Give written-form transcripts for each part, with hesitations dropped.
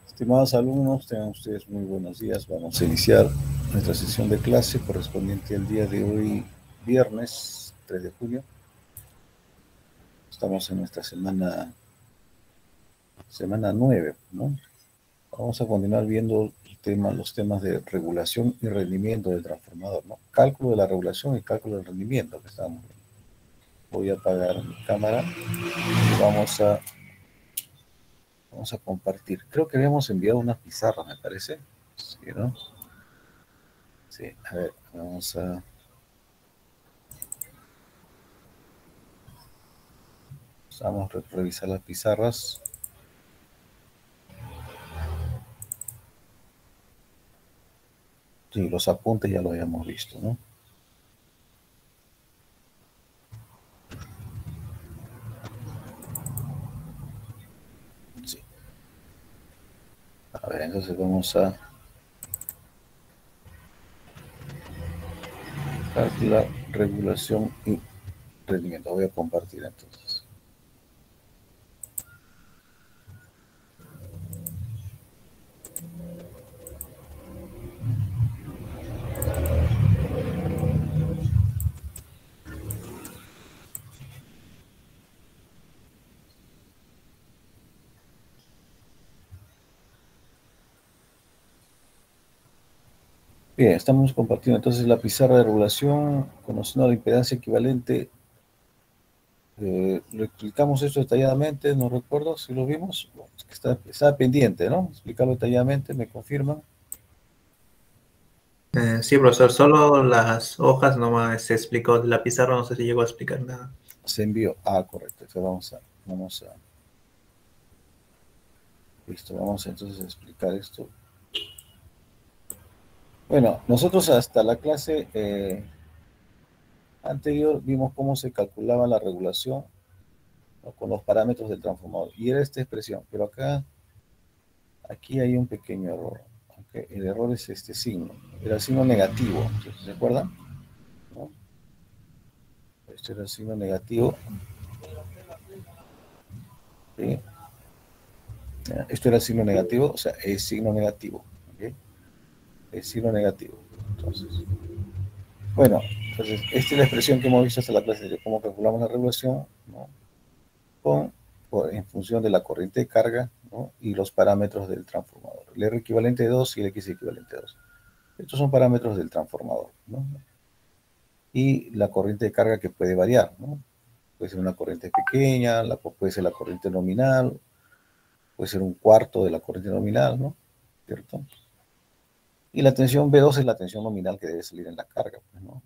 Estimados alumnos, tengan ustedes muy buenos días. Vamos a iniciar nuestra sesión de clase correspondiente al día de hoy, viernes 3 de julio. Estamos en nuestra semana 9, ¿no? Vamos a continuar viendo los temas de regulación y rendimiento del transformador, ¿no? Cálculo de la regulación y cálculo del rendimiento que estamos viendo. Voy a apagar mi cámara y vamos a compartir. Creo que habíamos enviado unas pizarras, me parece. Sí, ¿no? Sí, a ver, vamos a revisar las pizarras. Sí, los apuntes ya los habíamos visto, ¿no? Sí. A ver, entonces vamos a calcular regulación y rendimiento. Voy a compartir entonces. Bien, estamos compartiendo entonces la pizarra de regulación, conociendo la impedancia equivalente. Lo explicamos esto detalladamente, no recuerdo si lo vimos. Es que está pendiente, ¿no? Explicarlo detalladamente, ¿me confirman? Sí, profesor, solo las hojas nomás se explicó, la pizarra no sé si llegó a explicar nada. Se envió. Ah, correcto. Entonces listo, vamos entonces a explicar esto. Bueno, nosotros hasta la clase anterior vimos cómo se calculaba la regulación, ¿no? Con los parámetros del transformador. Y era esta expresión, pero aquí hay un pequeño error. ¿Okay? El error es este signo. Era el signo negativo, ¿se acuerdan? ¿No? Este era el signo negativo. ¿Sí? Esto era el signo negativo, o sea, es signo negativo. ¿Okay? Es signo negativo. Entonces, bueno, entonces, esta es la expresión que hemos visto hasta la clase de cómo calculamos la regulación, ¿no? En función de la corriente de carga, ¿no? Y los parámetros del transformador. El R equivalente a 2 y el X equivalente a 2. Estos son parámetros del transformador, ¿no? Y la corriente de carga que puede variar, ¿no? Puede ser una corriente pequeña, puede ser la corriente nominal, puede ser un cuarto de la corriente nominal, ¿no? ¿Cierto? Y la tensión B2 es la tensión nominal que debe salir en la carga, pues, ¿no?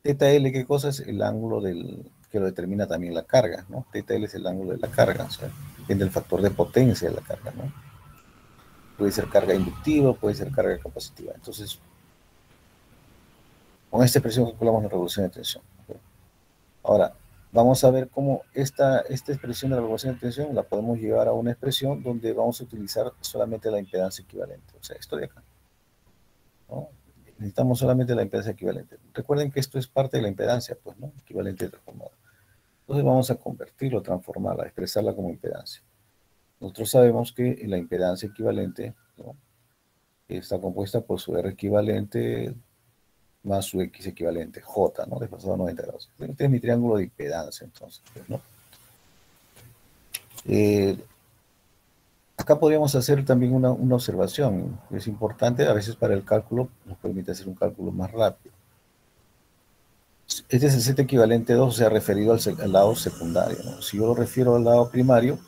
Teta L, ¿qué cosa es? El ángulo que lo determina también la carga, ¿no? Teta L es el ángulo de la carga, o sea, depende del factor de potencia de la carga, ¿no? Puede ser carga inductiva, puede ser carga capacitiva. Entonces, con esta expresión calculamos la revolución de tensión. ¿Okay? Ahora, vamos a ver cómo esta expresión de la revolución de tensión la podemos llevar a una expresión donde vamos a utilizar solamente la impedancia equivalente. O sea, esto de acá, ¿no? Necesitamos solamente la impedancia equivalente. Recuerden que esto es parte de la impedancia, pues, ¿no? Equivalente de transformador. Entonces vamos a convertirlo, transformarla, expresarla como impedancia. Nosotros sabemos que la impedancia equivalente, ¿no? Está compuesta por su R equivalente más su X equivalente, J, ¿no? Desplazado 90 grados. Este es mi triángulo de impedancia, entonces, ¿no? Acá podríamos hacer también una observación, que es importante, a veces para el cálculo nos permite hacer un cálculo más rápido. Este es el Z equivalente 2, o sea, referido al lado secundario, ¿no? Si yo lo refiero al lado primario,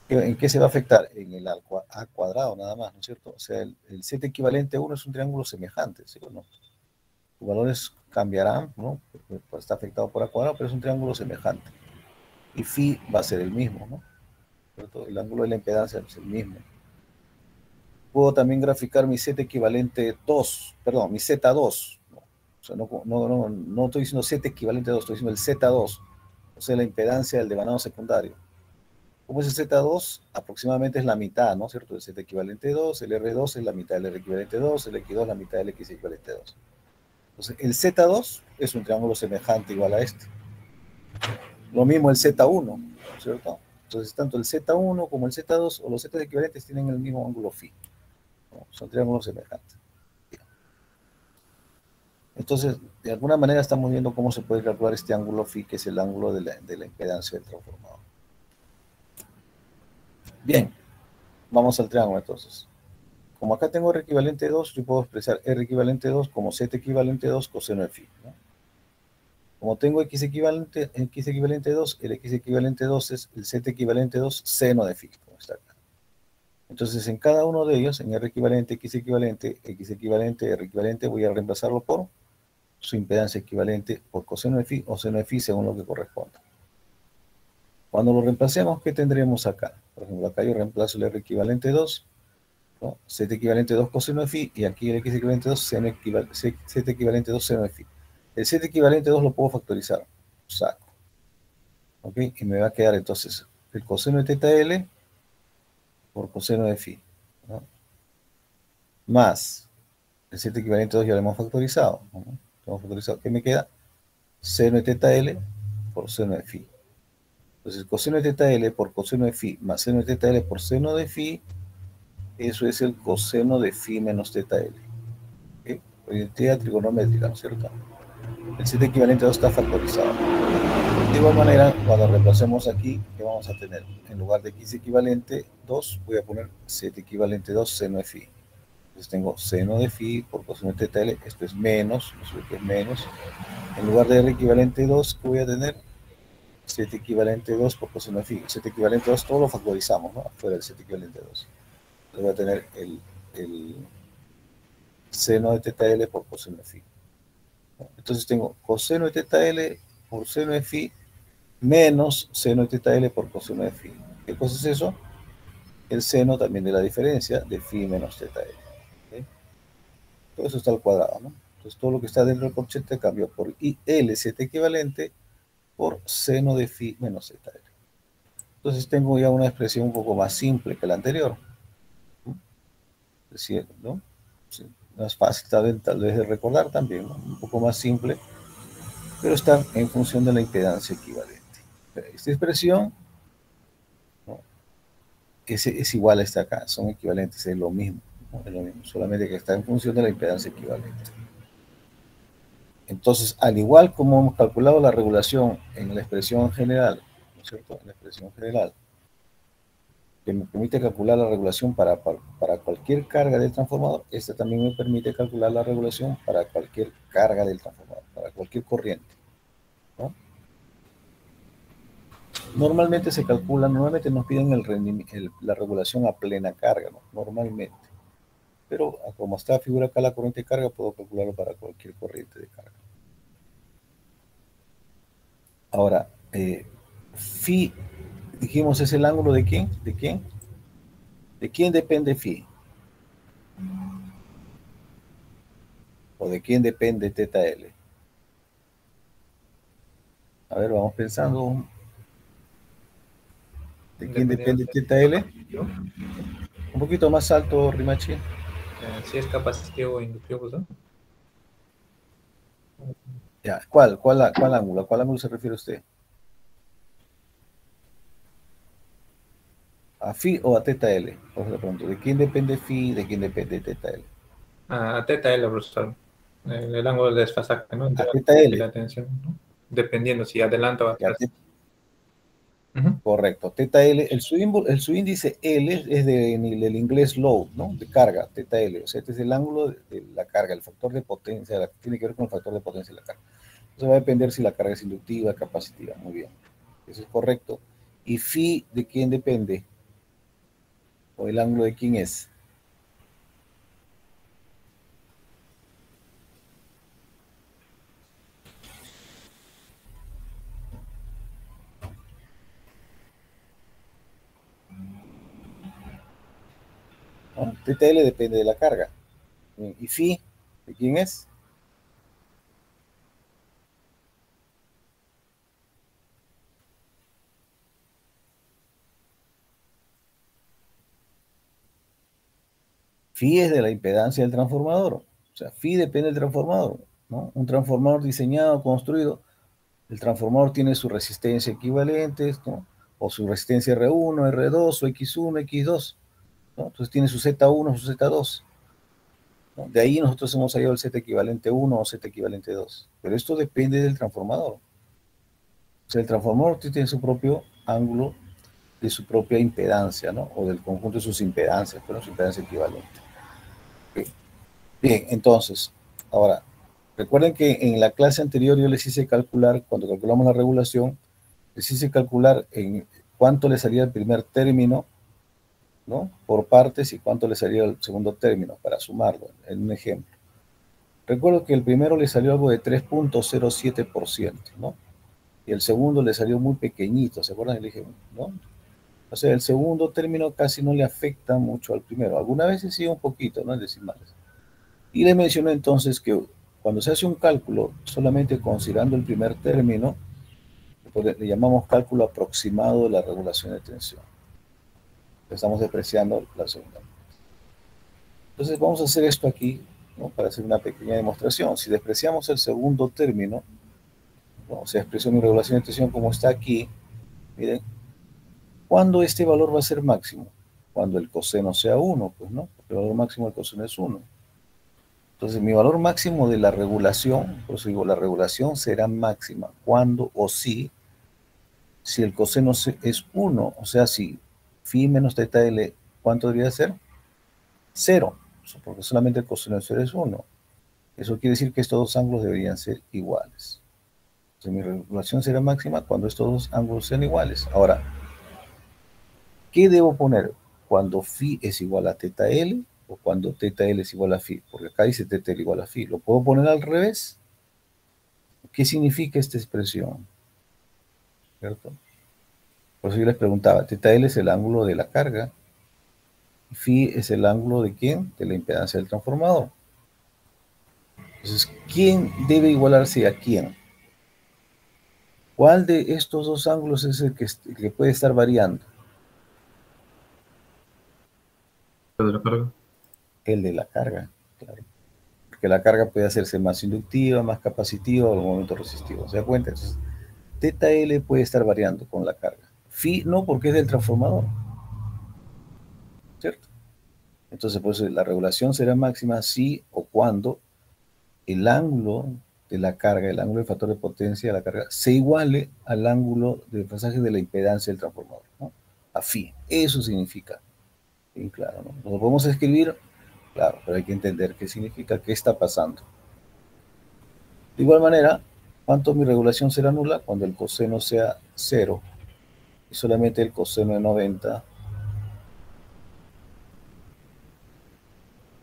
¿en qué se va a afectar? En el A cuadrado nada más, ¿no es cierto? O sea, el Z equivalente a 1 es un triángulo semejante, ¿sí o no? Sus valores cambiarán, ¿no? Porque está afectado por A cuadrado, pero es un triángulo semejante. Y phi va a ser el mismo, ¿no? ¿Cierto? El ángulo de la impedancia es el mismo. Puedo también graficar mi Z equivalente 2, perdón, mi Z2. ¿No? O sea, no estoy diciendo Z equivalente 2, estoy diciendo el Z2. O sea, la impedancia del devanado secundario. Como es el Z2, aproximadamente es la mitad, ¿no es cierto? El Z equivalente 2, el R2 es la mitad del R equivalente 2, el X2 es la mitad del X equivalente 2. Entonces, el Z2 es un triángulo semejante igual a este. Lo mismo el Z1, ¿cierto? Entonces, tanto el Z1 como el Z2 o los Z equivalentes tienen el mismo ángulo phi, ¿no? Son triángulos semejantes. Entonces, de alguna manera estamos viendo cómo se puede calcular este ángulo phi, que es el ángulo de la impedancia del transformador. Bien, vamos al triángulo entonces. Como acá tengo R equivalente 2, yo puedo expresar R equivalente 2 como Z equivalente 2 coseno de phi, ¿no? Como tengo X equivalente 2, el X equivalente 2 es el Z equivalente 2 seno de phi, como está acá. Entonces, en cada uno de ellos, en R equivalente, X equivalente, R equivalente, voy a reemplazarlo por su impedancia equivalente por coseno de phi o seno de phi según lo que corresponda. Cuando lo reemplacemos, ¿qué tendremos acá? Por ejemplo, acá yo reemplazo el R equivalente 2, ¿no? Z equivalente 2 coseno de phi, y aquí el X equivalente 2, Z equivalente 2 seno de phi. El Z equivalente 2 lo puedo factorizar, saco, ¿ok? Y me va a quedar entonces el coseno de teta L por coseno de phi, ¿no? Más el Z equivalente 2 ya lo hemos factorizado, ¿no? ¿Qué me queda? Seno de teta L por seno de phi. Entonces, coseno de teta L por coseno de phi más seno de teta L por seno de phi, eso es el coseno de phi menos teta L. ¿Okay? Identidad trigonométrica, ¿no es cierto? El Z equivalente 2 está factorizado. De igual manera, cuando reemplacemos aquí, ¿qué vamos a tener? En lugar de X equivalente 2, voy a poner Z equivalente 2 seno de phi. Entonces tengo seno de phi por coseno de teta L, esto es menos, no sé qué es menos. En lugar de R equivalente 2, ¿qué voy a tener? Z equivalente 2 por coseno de phi. Z equivalente 2 todo lo factorizamos, ¿no? Fuera del Z equivalente 2. Entonces voy a tener el seno de teta L por coseno de phi. Entonces tengo coseno de teta L por seno de phi menos seno de teta L por coseno de phi. ¿Qué cosa es eso? El seno también de la diferencia de phi menos teta L. ¿Okay? Todo eso está al cuadrado, ¿no? Entonces todo lo que está dentro del corchete cambió por L, Z equivalente por seno de phi menos teta L. Entonces tengo ya una expresión un poco más simple que la anterior. Es decir, ¿no? Sí, más fácil tal vez de recordar también, ¿no? Un poco más simple, pero está en función de la impedancia equivalente. Esta expresión, ¿no? es igual a esta acá, son equivalentes, es lo mismo, ¿no? Es lo mismo, solamente que está en función de la impedancia equivalente. Entonces, al igual como hemos calculado la regulación en la expresión general, ¿no es cierto? En la expresión general, que me permite calcular la regulación para cualquier carga del transformador, esta también me permite calcular la regulación para cualquier carga del transformador, para cualquier corriente, ¿no? Normalmente nos piden la regulación a plena carga, ¿no? Normalmente. Pero como está figura acá la corriente de carga, puedo calcularlo para cualquier corriente de carga. Ahora, phi, dijimos, es el ángulo de quién? ¿De quién? ¿De quién depende phi? ¿O de quién depende teta L? A ver, vamos pensando. ¿De quién depende teta L? Un poquito más alto, Rimachi. Si es capacitivo o inductivo, ¿no? Ya, ¿cuál ángulo? ¿A cuál ángulo se refiere usted? ¿A phi o a teta L? Por eso le pregunto, ¿de quién depende phi? ¿De quién depende teta L? A teta L, profesor. El ángulo de desfasaje, ¿no? A Entre teta la y L. la tensión, ¿no? Dependiendo si adelanta o Ya, atrás. Uh-huh. correcto. Teta L, su índice L es del inglés load, ¿no? De carga, teta L. O sea, este es el ángulo de la carga, el factor de potencia, tiene que ver con el factor de potencia de la carga. Entonces va a depender si la carga es inductiva, capacitiva. Muy bien. Eso es correcto. ¿Y phi de quién depende? ¿O el ángulo de quién es? ¿No? Teta L depende de la carga. ¿Y phi de quién es? Phi es de la impedancia del transformador. O sea, phi depende del transformador, ¿no? Un transformador diseñado, construido, el transformador tiene su resistencia equivalente, ¿no? o su resistencia R1, R2, o X1, X2, ¿no? Entonces tiene su Z1, su Z2. ¿No? De ahí nosotros hemos hallado el Z equivalente 1 o Z equivalente 2. Pero esto depende del transformador. O sea, el transformador tiene su propio ángulo de su propia impedancia, ¿no? O del conjunto de sus impedancias, pero su impedancia equivalente. Okay. Bien, entonces, ahora, recuerden que en la clase anterior yo les hice calcular, cuando calculamos la regulación, les hice calcular en cuánto le salía el primer término, ¿no? Por partes y cuánto le salía el segundo término, para sumarlo, en un ejemplo. Recuerdo que el primero le salió algo de 3.07%, ¿no? Y el segundo le salió muy pequeñito, ¿se acuerdan? Le dije, ¿no? O sea, el segundo término casi no le afecta mucho al primero. Algunas veces sí un poquito, ¿no? En decimales. Y le mencioné entonces que cuando se hace un cálculo, solamente considerando el primer término, le llamamos cálculo aproximado de la regulación de tensión. Estamos despreciando la segunda. Entonces vamos a hacer esto aquí, ¿no? Para hacer una pequeña demostración. Si despreciamos el segundo término, ¿no? Se expresó mi regulación de tensión como está aquí, miren, ¿cuándo este valor va a ser máximo? Cuando el coseno sea 1, pues, ¿no? Porque el valor máximo del coseno es 1. Entonces, mi valor máximo de la regulación, por eso digo, la regulación será máxima cuando o si el coseno es 1, o sea, si phi menos teta L, ¿cuánto debería ser? 0, porque solamente el coseno de 0 es 1. Eso quiere decir que estos dos ángulos deberían ser iguales. Entonces, mi regulación será máxima cuando estos dos ángulos sean iguales. Ahora, ¿qué debo poner? Cuando phi es igual a teta L o cuando teta L es igual a phi, porque acá dice teta L igual a phi. ¿Lo puedo poner al revés? ¿Qué significa esta expresión? ¿Cierto? Por eso yo les preguntaba, teta L es el ángulo de la carga, y phi es el ángulo de ¿quién? De la impedancia del transformador. Entonces, ¿quién debe igualarse a quién? ¿Cuál de estos dos ángulos es el que puede estar variando? ¿De la carga? El de la carga, claro. Porque la carga puede hacerse más inductiva, más capacitiva o en un momento resistivo. ¿Se da cuenta? Entonces, teta L puede estar variando con la carga. Phi no, porque es del transformador. ¿Cierto? Entonces, pues la regulación será máxima si o cuando el ángulo de la carga, el ángulo del factor de potencia de la carga, se iguale al ángulo del pasaje de la impedancia del transformador, ¿no? A phi. Eso significa. Bien claro, ¿no? Lo podemos escribir, claro, pero hay que entender qué significa, qué está pasando. De igual manera, ¿cuánto mi regulación será nula? Cuando el coseno sea 0 y solamente el coseno de 90.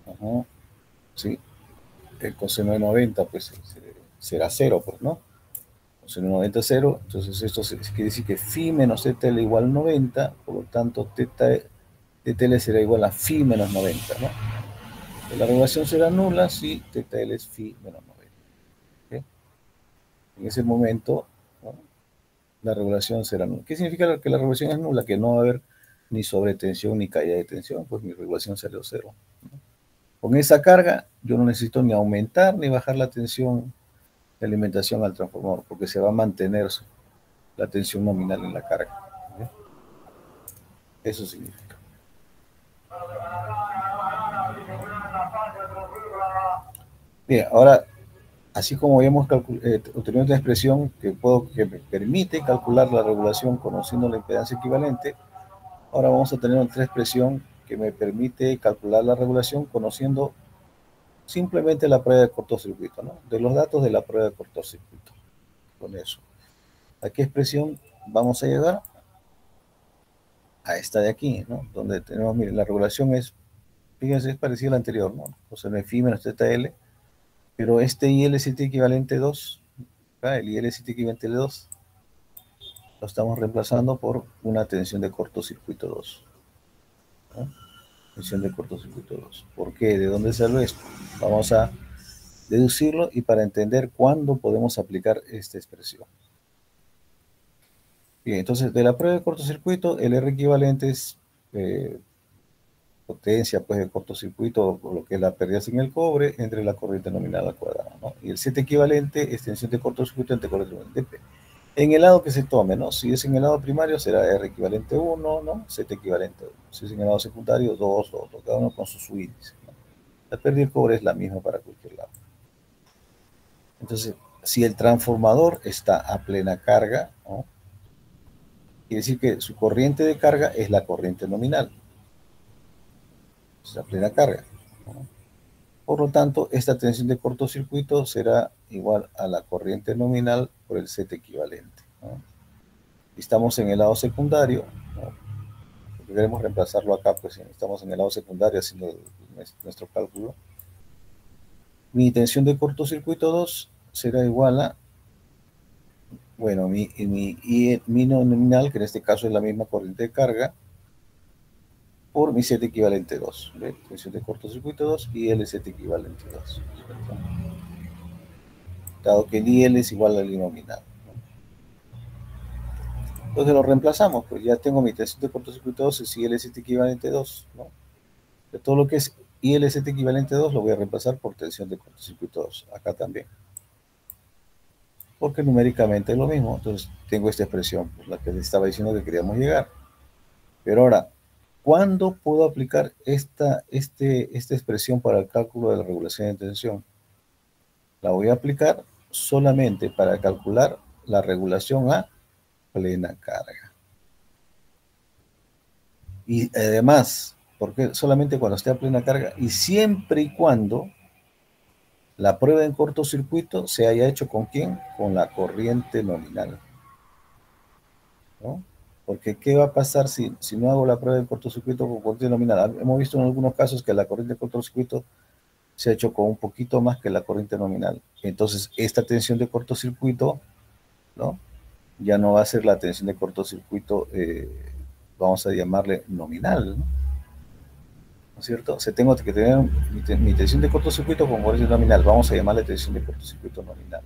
Ajá, sí, el coseno de 90 pues será 0, pues, ¿no? Coseno de 90 es 0, entonces esto quiere decir que phi menos teta L igual a 90, por lo tanto teta L será igual a phi menos 90, ¿no? La regulación será nula si teta L es phi menos 90. ¿Okay? En ese momento, ¿no? La regulación será nula. ¿Qué significa que la regulación es nula? Que no va a haber ni sobretensión ni caída de tensión, pues mi regulación salió 0. ¿No? Con esa carga, yo no necesito ni aumentar ni bajar la tensión de alimentación al transformador, porque se va a mantener la tensión nominal en la carga. ¿Sí? Eso significa. Bien, ahora, así como hemos obtenido una expresión que me permite calcular la regulación conociendo la impedancia equivalente, ahora vamos a tener otra expresión que me permite calcular la regulación conociendo simplemente la prueba de cortocircuito, ¿no? De los datos de la prueba de cortocircuito. Con eso. ¿A qué expresión vamos a llegar? A esta de aquí, ¿no? Donde tenemos, miren, la regulación es, fíjense, es parecida a la anterior, ¿no? O sea, el phi menos teta L, pero este IL7 equivalente 2, ¿verdad? El IL7 equivalente 2, lo estamos reemplazando por una tensión de cortocircuito 2. ¿No? Tensión de cortocircuito 2. ¿Por qué? ¿De dónde salió esto? Vamos a deducirlo y para entender cuándo podemos aplicar esta expresión. Bien, entonces de la prueba de cortocircuito, el R equivalente es potencia pues, de cortocircuito, por lo que es la pérdida en el cobre, entre la corriente nominal al cuadrado, ¿no? Y el Z equivalente es tensión de cortocircuito entre corriente nominal de P. En el lado que se tome, ¿no? Si es en el lado primario será R equivalente 1, ¿no? Z equivalente 1. Si es en el lado secundario, 2, 2, cada uno con su subíndice, ¿no? La pérdida de cobre es la misma para cualquier lado. Entonces, si el transformador está a plena carga, ¿no? Quiere decir que su corriente de carga es la corriente nominal. Es a plena carga, ¿no? Por lo tanto, esta tensión de cortocircuito será igual a la corriente nominal por el Z equivalente, ¿no? Estamos en el lado secundario, ¿no? Porque queremos reemplazarlo acá, pues estamos en el lado secundario haciendo nuestro cálculo. Mi tensión de cortocircuito 2 será igual a, bueno, mi nominal, que en este caso es la misma corriente de carga, por mi Z equivalente 2. ¿Ve? Tensión de cortocircuito 2 y LZ equivalente 2. ¿Cierto? Dado que el IL es igual al I nominal, ¿no? Entonces lo reemplazamos, pues ya tengo mi tensión de cortocircuito 2 es ILZ equivalente 2, ¿no? De todo lo que es ILZ equivalente 2 lo voy a reemplazar por tensión de cortocircuito 2, acá también. Porque numéricamente es lo mismo, entonces tengo esta expresión, pues, la que les estaba diciendo que queríamos llegar. Pero ahora, ¿cuándo puedo aplicar esta expresión para el cálculo de la regulación de tensión? La voy a aplicar solamente para calcular la regulación a plena carga. Y además, porque solamente cuando esté a plena carga y siempre y cuando la prueba en cortocircuito se haya hecho ¿con quién? Con la corriente nominal, ¿no? Porque ¿qué va a pasar si no hago la prueba de cortocircuito con corriente nominal? Hemos visto en algunos casos que la corriente de cortocircuito se ha hecho con un poquito más que la corriente nominal. Entonces, esta tensión de cortocircuito, ¿no? Ya no va a ser la tensión de cortocircuito, vamos a llamarle nominal, ¿no? ¿No es cierto? O sea, tengo que tener mi tensión de cortocircuito con corriente nominal. Vamos a llamarle tensión de cortocircuito nominal.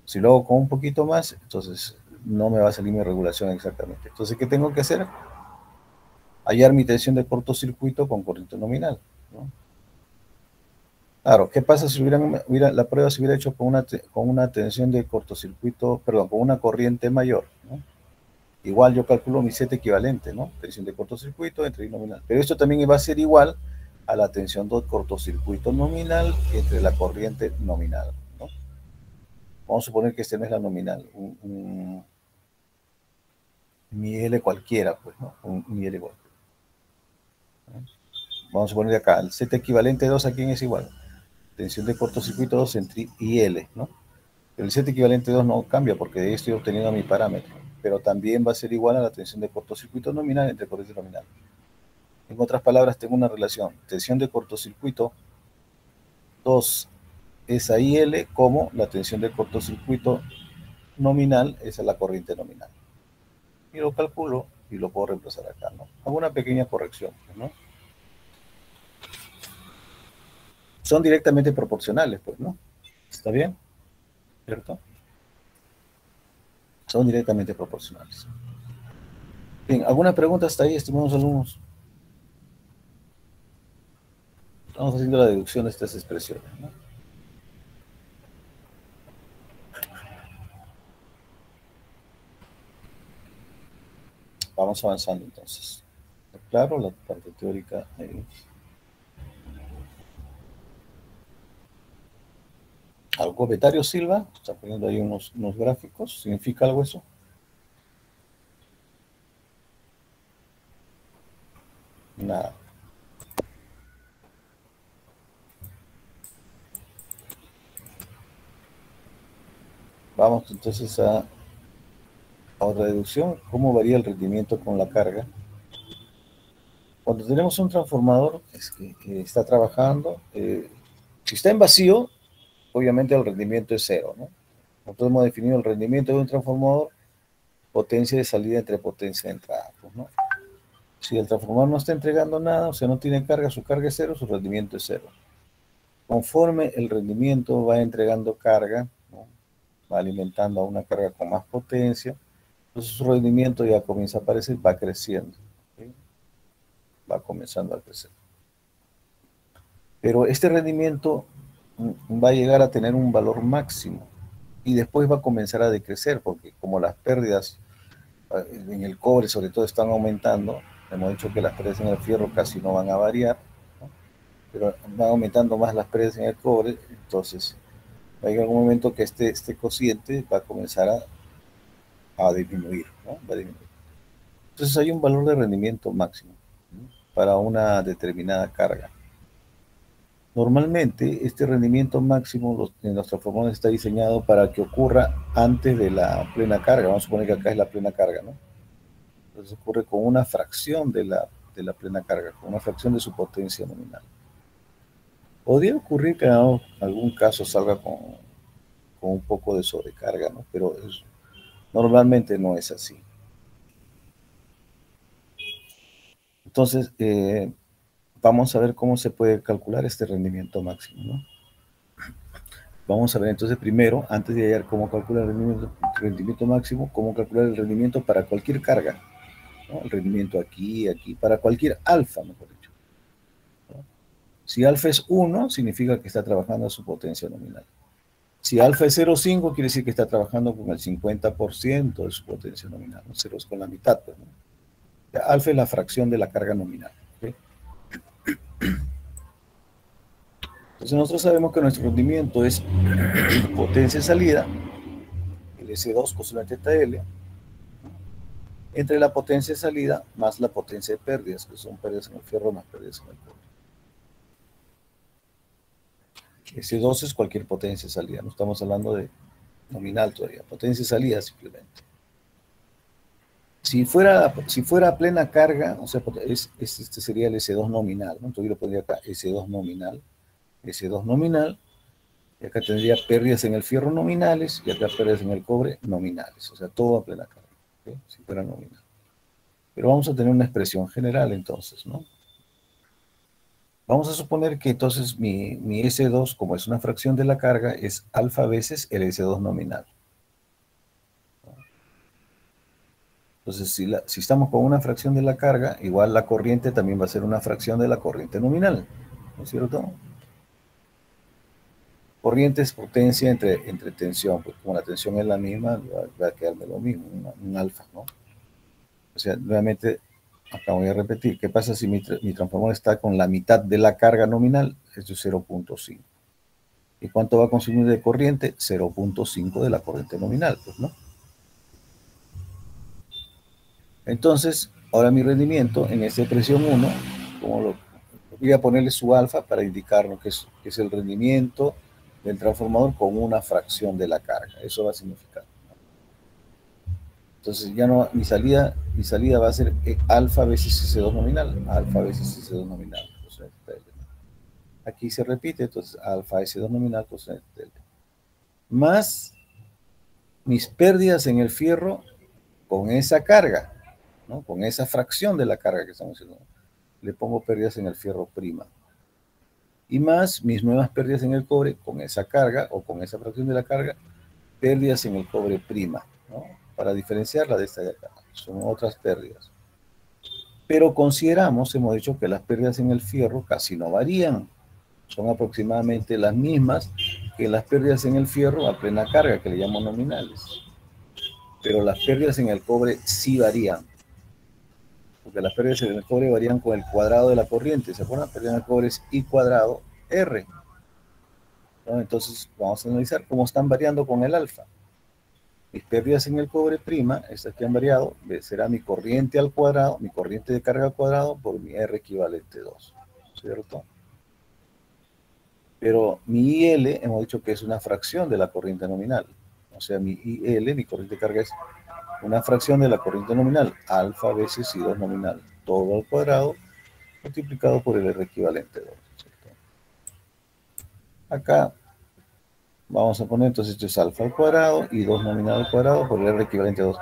Si lo hago con un poquito más, entonces no me va a salir mi regulación exactamente. Entonces, ¿qué tengo que hacer? Hallar mi tensión de cortocircuito con corriente nominal, ¿no? Claro, ¿qué pasa si la prueba se hubiera hecho con una tensión de cortocircuito, perdón, con una corriente mayor, ¿no? Igual yo calculo mi Z equivalente, ¿no? Tensión de cortocircuito entre I nominal. Pero esto también va a ser igual a la tensión de cortocircuito nominal entre la corriente nominal, ¿no? Vamos a suponer que este no es la nominal, mi L cualquiera, pues, ¿no? Mi L cualquiera, ¿no? Vamos a poner acá, el Z equivalente 2 a quién es igual. Tensión de cortocircuito 2 entre I y L, ¿no? El Z equivalente 2 no cambia porque de ahí estoy obteniendo mi parámetro, pero también va a ser igual a la tensión de cortocircuito nominal entre corriente nominal. En otras palabras, tengo una relación, tensión de cortocircuito 2 es a IL como la tensión de cortocircuito nominal es a la corriente nominal. Y lo calculo y lo puedo reemplazar acá, ¿no? Hago una pequeña corrección, ¿no? Son directamente proporcionales, pues, ¿no? ¿Está bien? ¿Cierto? Son directamente proporcionales. Bien, ¿alguna pregunta hasta ahí, estimados alumnos? Estamos haciendo la deducción de estas expresiones, ¿no? Vamos avanzando entonces. Claro, la parte teórica. Algo, Betario Silva, está poniendo ahí unos gráficos. ¿Significa algo eso? Nada. Vamos entonces a otra deducción. ¿Cómo varía el rendimiento con la carga? Cuando tenemos un transformador que está trabajando, si está en vacío, obviamente el rendimiento es cero, ¿no? Nosotros hemos definido el rendimiento de un transformador, potencia de salida entre potencia de entrada, pues, ¿no? Si el transformador no está entregando nada, o sea, no tiene carga, su carga es cero, su rendimiento es cero. Conforme el rendimiento va entregando carga, ¿no? Va alimentando a una carga con más potencia, entonces su rendimiento ya comienza a aparecer, va creciendo, ¿sí? Va comenzando a crecer. Pero este rendimiento va a llegar a tener un valor máximo, y después va a comenzar a decrecer, porque como las pérdidas en el cobre sobre todo están aumentando, hemos dicho que las pérdidas en el fierro casi no van a variar, ¿no? Pero van aumentando más las pérdidas en el cobre, entonces va a llegar un momento que este cociente va a comenzar a disminuir, ¿no? Va a disminuir. Entonces hay un valor de rendimiento máximo, ¿no? Para una determinada carga. Normalmente este rendimiento máximo en los transformadores está diseñado para que ocurra antes de la plena carga. Vamos a suponer que acá es la plena carga, ¿no? Entonces ocurre con una fracción de la plena carga, con una fracción de su potencia nominal. Podría ocurrir que en algún caso salga con un poco de sobrecarga, ¿no? Pero normalmente no es así. Entonces, vamos a ver cómo se puede calcular este rendimiento máximo, ¿no? Vamos a ver entonces primero, antes de hallar cómo calcular el rendimiento máximo, cómo calcular el rendimiento para cualquier carga, ¿no? El rendimiento aquí, aquí, para cualquier alfa, mejor dicho, ¿no? Si alfa es 1, significa que está trabajando a su potencia nominal. Si alfa es 0,5, quiere decir que está trabajando con el 50% de su potencia nominal, ¿no? 0 es con la mitad, pues, ¿no? Alfa es la fracción de la carga nominal, ¿okay? Entonces nosotros sabemos que nuestro rendimiento es potencia de salida, el S2 coseno de teta L, entre la potencia de salida más la potencia de pérdidas, que son pérdidas en el fierro más pérdidas en el cobre. S2 es cualquier potencia de salida, no estamos hablando de nominal todavía, potencia de salida simplemente. Si fuera plena carga, o sea, este sería el S2 nominal, ¿no? Entonces yo lo pondría acá, S2 nominal, y acá tendría pérdidas en el fierro nominales, y acá pérdidas en el cobre nominales, o sea, todo a plena carga, ¿okay? Si fuera nominal. Pero vamos a tener una expresión general entonces, ¿no? Vamos a suponer que entonces mi S2, como es una fracción de la carga, es alfa veces el S2 nominal. Entonces, si estamos con una fracción de la carga, igual la corriente también va a ser una fracción de la corriente nominal, ¿no es cierto? Corriente es potencia entre tensión, pues como la tensión es la misma, va a quedarme lo mismo, un alfa, ¿no? O sea, nuevamente, acá voy a repetir, ¿qué pasa si mi transformador está con la mitad de la carga nominal? Esto es 0,5. ¿Y cuánto va a consumir de corriente? 0,5 de la corriente nominal, pues, ¿no? Entonces, ahora mi rendimiento en esta expresión 1, voy a ponerle su alfa para indicarnos que es el rendimiento del transformador con una fracción de la carga. Eso va a significar. Entonces ya no, mi salida va a ser alfa veces S2 nominal, alfa veces S2 nominal. Aquí se repite, entonces alfa S2 nominal coseno de delta. Más mis pérdidas en el fierro con esa carga, ¿no? Con esa fracción de la carga que estamos haciendo. Le pongo pérdidas en el fierro prima. Y más mis nuevas pérdidas en el cobre con esa carga o con esa fracción de la carga, pérdidas en el cobre prima, ¿no? Para diferenciarla de esta de acá. Son otras pérdidas. Pero consideramos, hemos dicho que las pérdidas en el fierro casi no varían. Son aproximadamente las mismas que las pérdidas en el fierro a plena carga, que le llamo nominales. Pero las pérdidas en el cobre sí varían. Porque las pérdidas en el cobre varían con el cuadrado de la corriente. ¿Se acuerdan? La pérdida en el cobre es I cuadrado R, ¿no? Entonces vamos a analizar cómo están variando con el alfa. Mis pérdidas en el cobre prima, estas que han variado, será mi corriente al cuadrado, mi corriente de carga al cuadrado por mi R equivalente 2, ¿cierto? Pero mi IL hemos dicho que es una fracción de la corriente nominal. O sea, mi IL, mi corriente de carga, es una fracción de la corriente nominal, alfa veces I2 nominal, todo al cuadrado, multiplicado por el R equivalente 2, ¿cierto? Acá vamos a poner, entonces esto es alfa al cuadrado, I2 nominal al cuadrado por R equivalente a 2.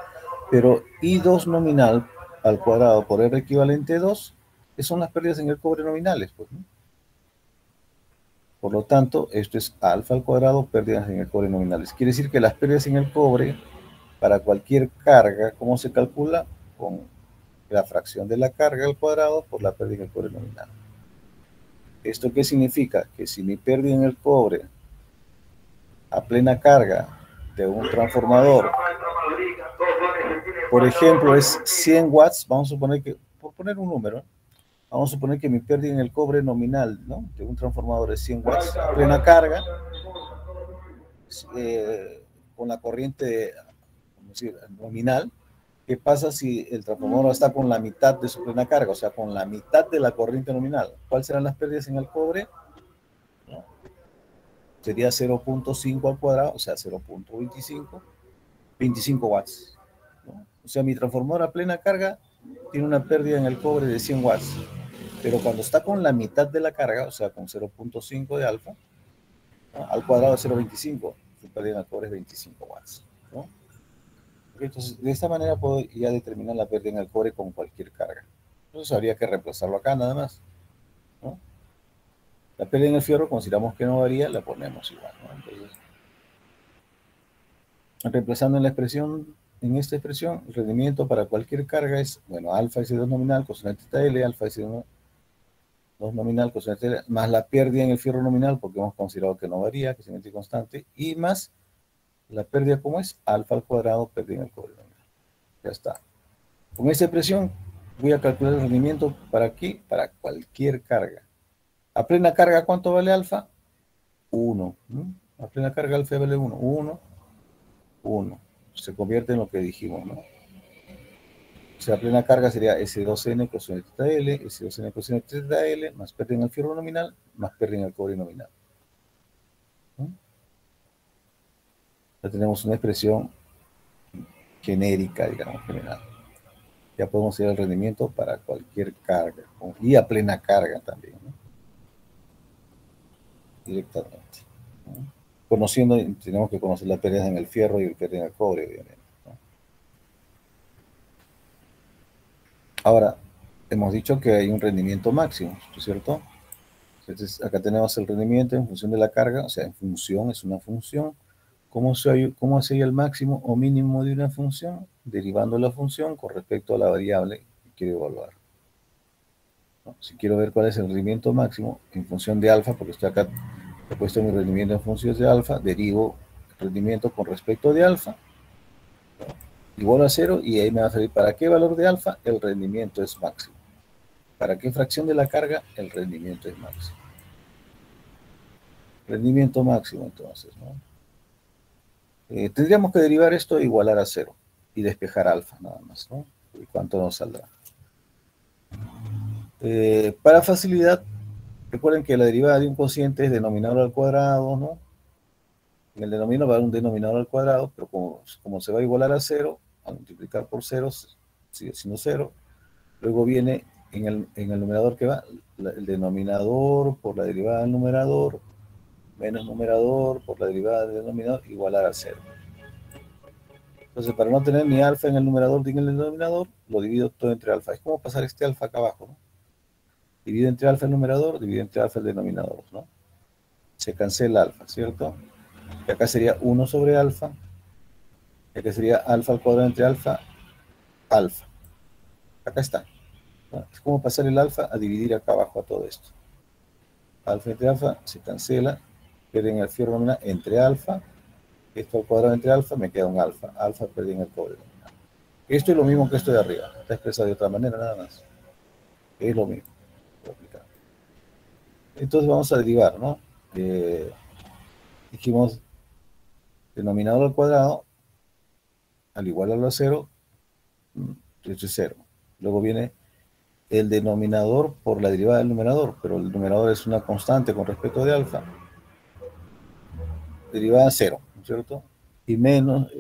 Pero I2 nominal al cuadrado por R equivalente a 2, que son las pérdidas en el cobre nominales, pues, ¿no? Por lo tanto, esto es alfa al cuadrado, pérdidas en el cobre nominales. Quiere decir que las pérdidas en el cobre, para cualquier carga, ¿cómo se calcula? Con la fracción de la carga al cuadrado por la pérdida en el cobre nominal. ¿Esto qué significa? Que si mi pérdida en el cobre a plena carga de un transformador, por ejemplo, es 100 watts, vamos a suponer que, por poner un número, vamos a suponer que mi pérdida en el cobre nominal, ¿no?, de un transformador es 100 watts a plena carga, con la corriente, vamos a decir, nominal. ¿Qué pasa si el transformador está con la mitad de su plena carga? O sea, con la mitad de la corriente nominal. ¿Cuáles serán las pérdidas en el cobre? ¿No? Sería 0.5 al cuadrado, o sea, 0.25 watts. ¿No? O sea, mi transformador a plena carga tiene una pérdida en el cobre de 100 watts. Pero cuando está con la mitad de la carga, o sea, con 0.5 de alfa, ¿no?, al cuadrado de 0.25, su pérdida en el cobre es 25 watts. ¿No? Entonces, de esta manera puedo ya determinar la pérdida en el cobre con cualquier carga. Entonces, habría que reemplazarlo acá nada más, ¿no? La pérdida en el fierro, consideramos que no varía, la ponemos igual, ¿no? Entonces, reemplazando en la expresión, en esta expresión, el rendimiento para cualquier carga es, bueno, alfa S2 nominal, coseno teta L, alfa S2 nominal, coseno teta L, más la pérdida en el fierro nominal, porque hemos considerado que no varía, que es simétrico constante, y más la pérdida, ¿cómo es? Alfa al cuadrado, pérdida en el cobre nominal. Ya está. Con esta expresión voy a calcular el rendimiento para aquí, para cualquier carga. A plena carga, ¿cuánto vale alfa? 1. A plena carga alfa vale 1. 1, 1. Se convierte en lo que dijimos, ¿no? O sea, a plena carga sería S2N coseno teta L, S2N coseno teta L, más pérdida en el fierro nominal, más pérdida en el cobre nominal. Ya tenemos una expresión genérica, digamos, general. Ya podemos ir al rendimiento para cualquier carga, y a plena carga también, ¿no? Directamente, ¿no? Conociendo, tenemos que conocer las pérdidas en el fierro y el pérdida en el cobre, obviamente, ¿no? Ahora, hemos dicho que hay un rendimiento máximo, ¿no es cierto? Entonces, acá tenemos el rendimiento en función de la carga, o sea, en función, es una función. ¿Cómo sería el máximo o mínimo de una función? Derivando la función con respecto a la variable que quiero evaluar, ¿no? Si quiero ver cuál es el rendimiento máximo en función de alfa, porque estoy acá, he puesto mi rendimiento en función de alfa, derivo el rendimiento con respecto de alfa, igual a 0, y ahí me va a salir para qué valor de alfa el rendimiento es máximo. Para qué fracción de la carga el rendimiento es máximo. Rendimiento máximo, entonces, ¿no? Tendríamos que derivar esto e igualar a 0 y despejar alfa nada más, ¿no? ¿Y cuánto nos saldrá? Para facilidad, recuerden que la derivada de un cociente es denominador al cuadrado, ¿no? En el denominador va a haber un denominador al cuadrado, pero como se va a igualar a 0, al multiplicar por 0, sigue siendo 0. Luego viene en el numerador que va el denominador por la derivada del numerador, menos numerador por la derivada del denominador, igualar a 0. Entonces, para no tener ni alfa en el numerador ni en el denominador, lo divido todo entre alfa. Es como pasar este alfa acá abajo, ¿no? Divido entre alfa el numerador, divido entre alfa el denominador, ¿no? Se cancela alfa, ¿cierto? Y acá sería 1 sobre alfa, y acá sería alfa al cuadrado entre alfa, alfa. Acá está, ¿no? Es como pasar el alfa a dividir acá abajo a todo esto. Alfa entre alfa se cancela, pierde en el fierro nominal entre alfa, esto al cuadrado entre alfa, me queda un alfa. Alfa perdí en el cobre nominal. Esto es lo mismo que esto de arriba, está expresado de otra manera nada más. Es lo mismo. Entonces vamos a derivar, ¿no? Dijimos denominador al cuadrado, al igualarlo a 0, esto es 0. Luego viene el denominador por la derivada del numerador, pero el numerador es una constante con respecto de alfa. Derivada 0, ¿no es cierto? Y menos,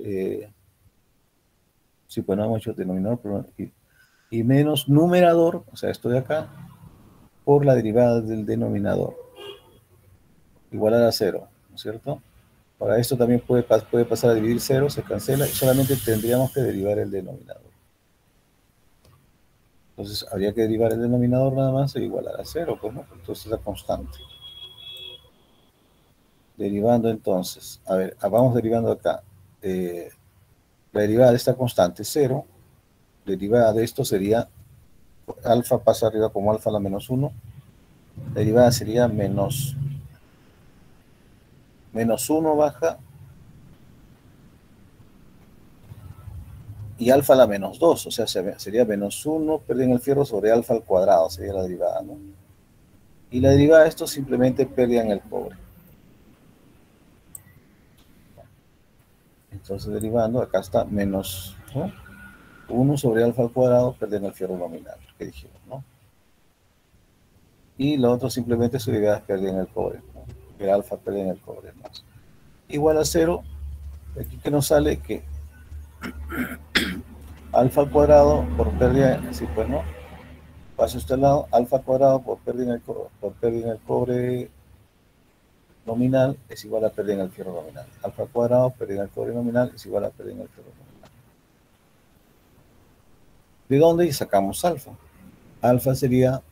sí, pues no hemos hecho denominador, pero, y menos numerador, o sea, esto de acá, por la derivada del denominador. Igualar a 0, ¿no es cierto? Ahora esto también puede pasar a dividir 0, se cancela y solamente tendríamos que derivar el denominador. Entonces habría que derivar el denominador nada más e igualar a 0, pues, ¿no? Entonces es la constante. Derivando entonces, a ver, vamos derivando acá. La derivada de esta constante es 0. Derivada de esto sería, alfa pasa arriba como alfa a la menos 1. La derivada sería menos 1 baja y alfa a la menos 2, o sea, sería menos 1 pérdida en el fierro sobre alfa al cuadrado, sería la derivada, ¿no? Y la derivada de esto simplemente pérdida en el cobre. Entonces, derivando, acá está menos, ¿no?, 1 sobre alfa al cuadrado, pérdida en el fierro nominal, que dijimos, ¿no? Y lo otro simplemente su derivada es pérdida en el cobre, ¿no? El alfa pérdida en el cobre, ¿no? Igual a 0, aquí que nos sale que alfa al cuadrado por pérdida, sí, pues, ¿no? Paso a este lado, alfa al cuadrado por pérdida en el cobre nominal es igual a pérdida en el fierro nominal. Alfa al cuadrado, pérdida en el cobre nominal es igual a pérdida en el fierro nominal. ¿De dónde sacamos alfa? Alfa sería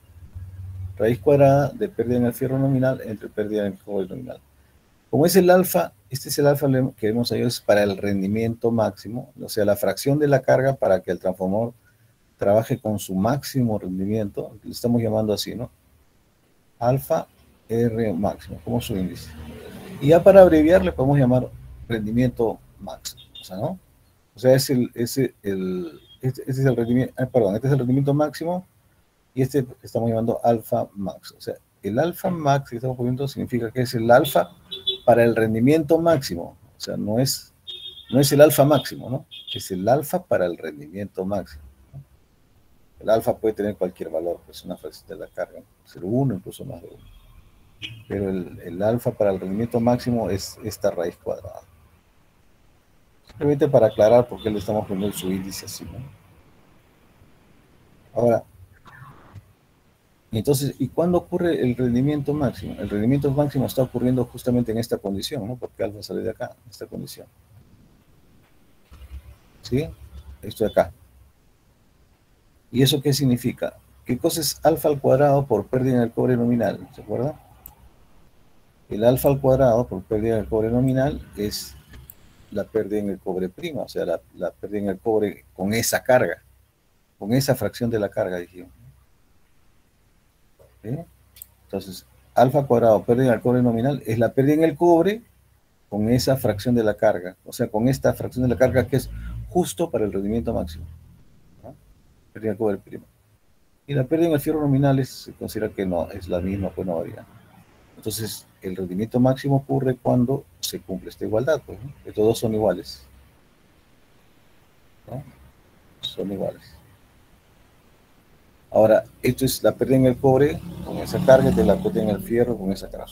raíz cuadrada de pérdida en el fierro nominal entre pérdida en el cobre nominal. Como es el alfa, este es el alfa que vemos ahí, es para el rendimiento máximo, o sea, la fracción de la carga para que el transformador trabaje con su máximo rendimiento, le estamos llamando así, ¿no? Alfa R máximo, como su índice. Y ya para abreviar le podemos llamar rendimiento máximo, o sea, ¿no? O sea, este es el rendimiento, perdón, este es el rendimiento máximo y este estamos llamando alfa max. O sea, el alfa max que estamos poniendo significa que es el alfa para el rendimiento máximo. O sea, no es el alfa máximo, ¿no? Es el alfa para el rendimiento máximo, ¿no? El alfa puede tener cualquier valor, pues una fracción de la carga, 0,1, incluso más de 1. Pero el alfa para el rendimiento máximo es esta raíz cuadrada. Simplemente para aclarar por qué le estamos poniendo su índice así, ¿no? Ahora, entonces, ¿y cuándo ocurre el rendimiento máximo? El rendimiento máximo está ocurriendo justamente en esta condición, ¿no? Porque alfa sale de acá, en esta condición. ¿Sí? Esto de acá. ¿Y eso qué significa? ¿Qué cosa es alfa al cuadrado por pérdida en el cobre nominal? ¿Se acuerdan? El alfa al cuadrado por pérdida en el cobre nominal es la pérdida en el cobre prima, o sea, la pérdida en el cobre con esa carga, con esa fracción de la carga, dijimos. ¿Sí? Entonces, alfa cuadrado pérdida en el cobre nominal es la pérdida en el cobre con esa fracción de la carga, o sea, con esta fracción de la carga que es justo para el rendimiento máximo, ¿no? Pérdida en el cobre prima. Y la pérdida en el fierro nominal se considera que no, es la misma, pues no varía. Entonces, el rendimiento máximo ocurre cuando se cumple esta igualdad, pues, ¿no? Que todos son iguales, ¿no? Son iguales. Ahora, esto es la pérdida en el cobre con esa carga, esta es la pérdida en el fierro con esa carga.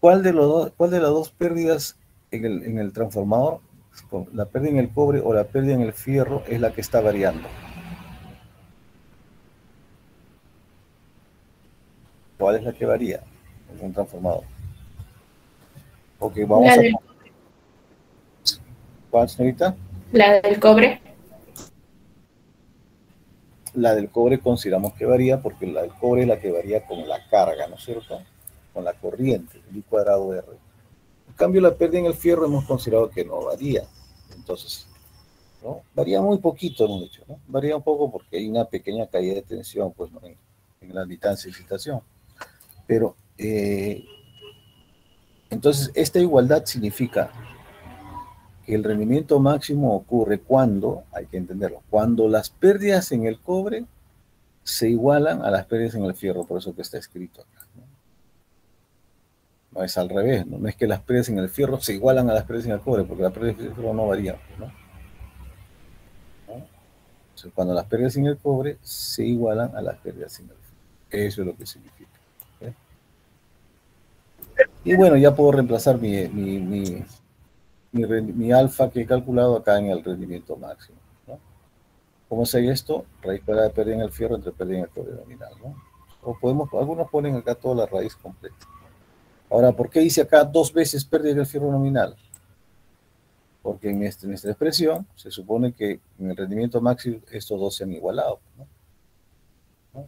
¿Cuál de las dos pérdidas en el transformador, la pérdida en el cobre o la pérdida en el fierro, es la que está variando? ¿Cuál es la que varía en un transformador? Ok, vamos a... ¿Cuál, señorita? La del cobre. La del cobre consideramos que varía porque la del cobre es la que varía con la carga, ¿no es cierto? Con la corriente, I cuadrado R. En cambio, la pérdida en el fierro hemos considerado que no varía. Entonces, ¿no? Varía muy poquito, hemos dicho, ¿no? Varía un poco porque hay una pequeña caída de tensión, pues, ¿no?, en la distancia de excitación. Pero, entonces, esta igualdad significa que el rendimiento máximo ocurre cuando, hay que entenderlo, cuando las pérdidas en el cobre se igualan a las pérdidas en el fierro, por eso que está escrito acá, ¿no? No es al revés, ¿no? No es que las pérdidas en el fierro se igualan a las pérdidas en el cobre, porque las pérdidas en el fierro no varían, ¿no? O sea, cuando las pérdidas en el cobre se igualan a las pérdidas en el fierro. Eso es lo que significa, ¿okay? Y bueno, ya puedo reemplazar mi alfa que he calculado acá en el rendimiento máximo, ¿no? ¿Cómo se hace esto? Raíz cuadrada de pérdida en el fierro entre pérdida en el cobre nominal, ¿no? O algunos ponen acá toda la raíz completa. Ahora, ¿por qué dice acá 2 veces pérdida del fierro nominal? Porque en esta expresión se supone que en el rendimiento máximo estos dos se han igualado, ¿no?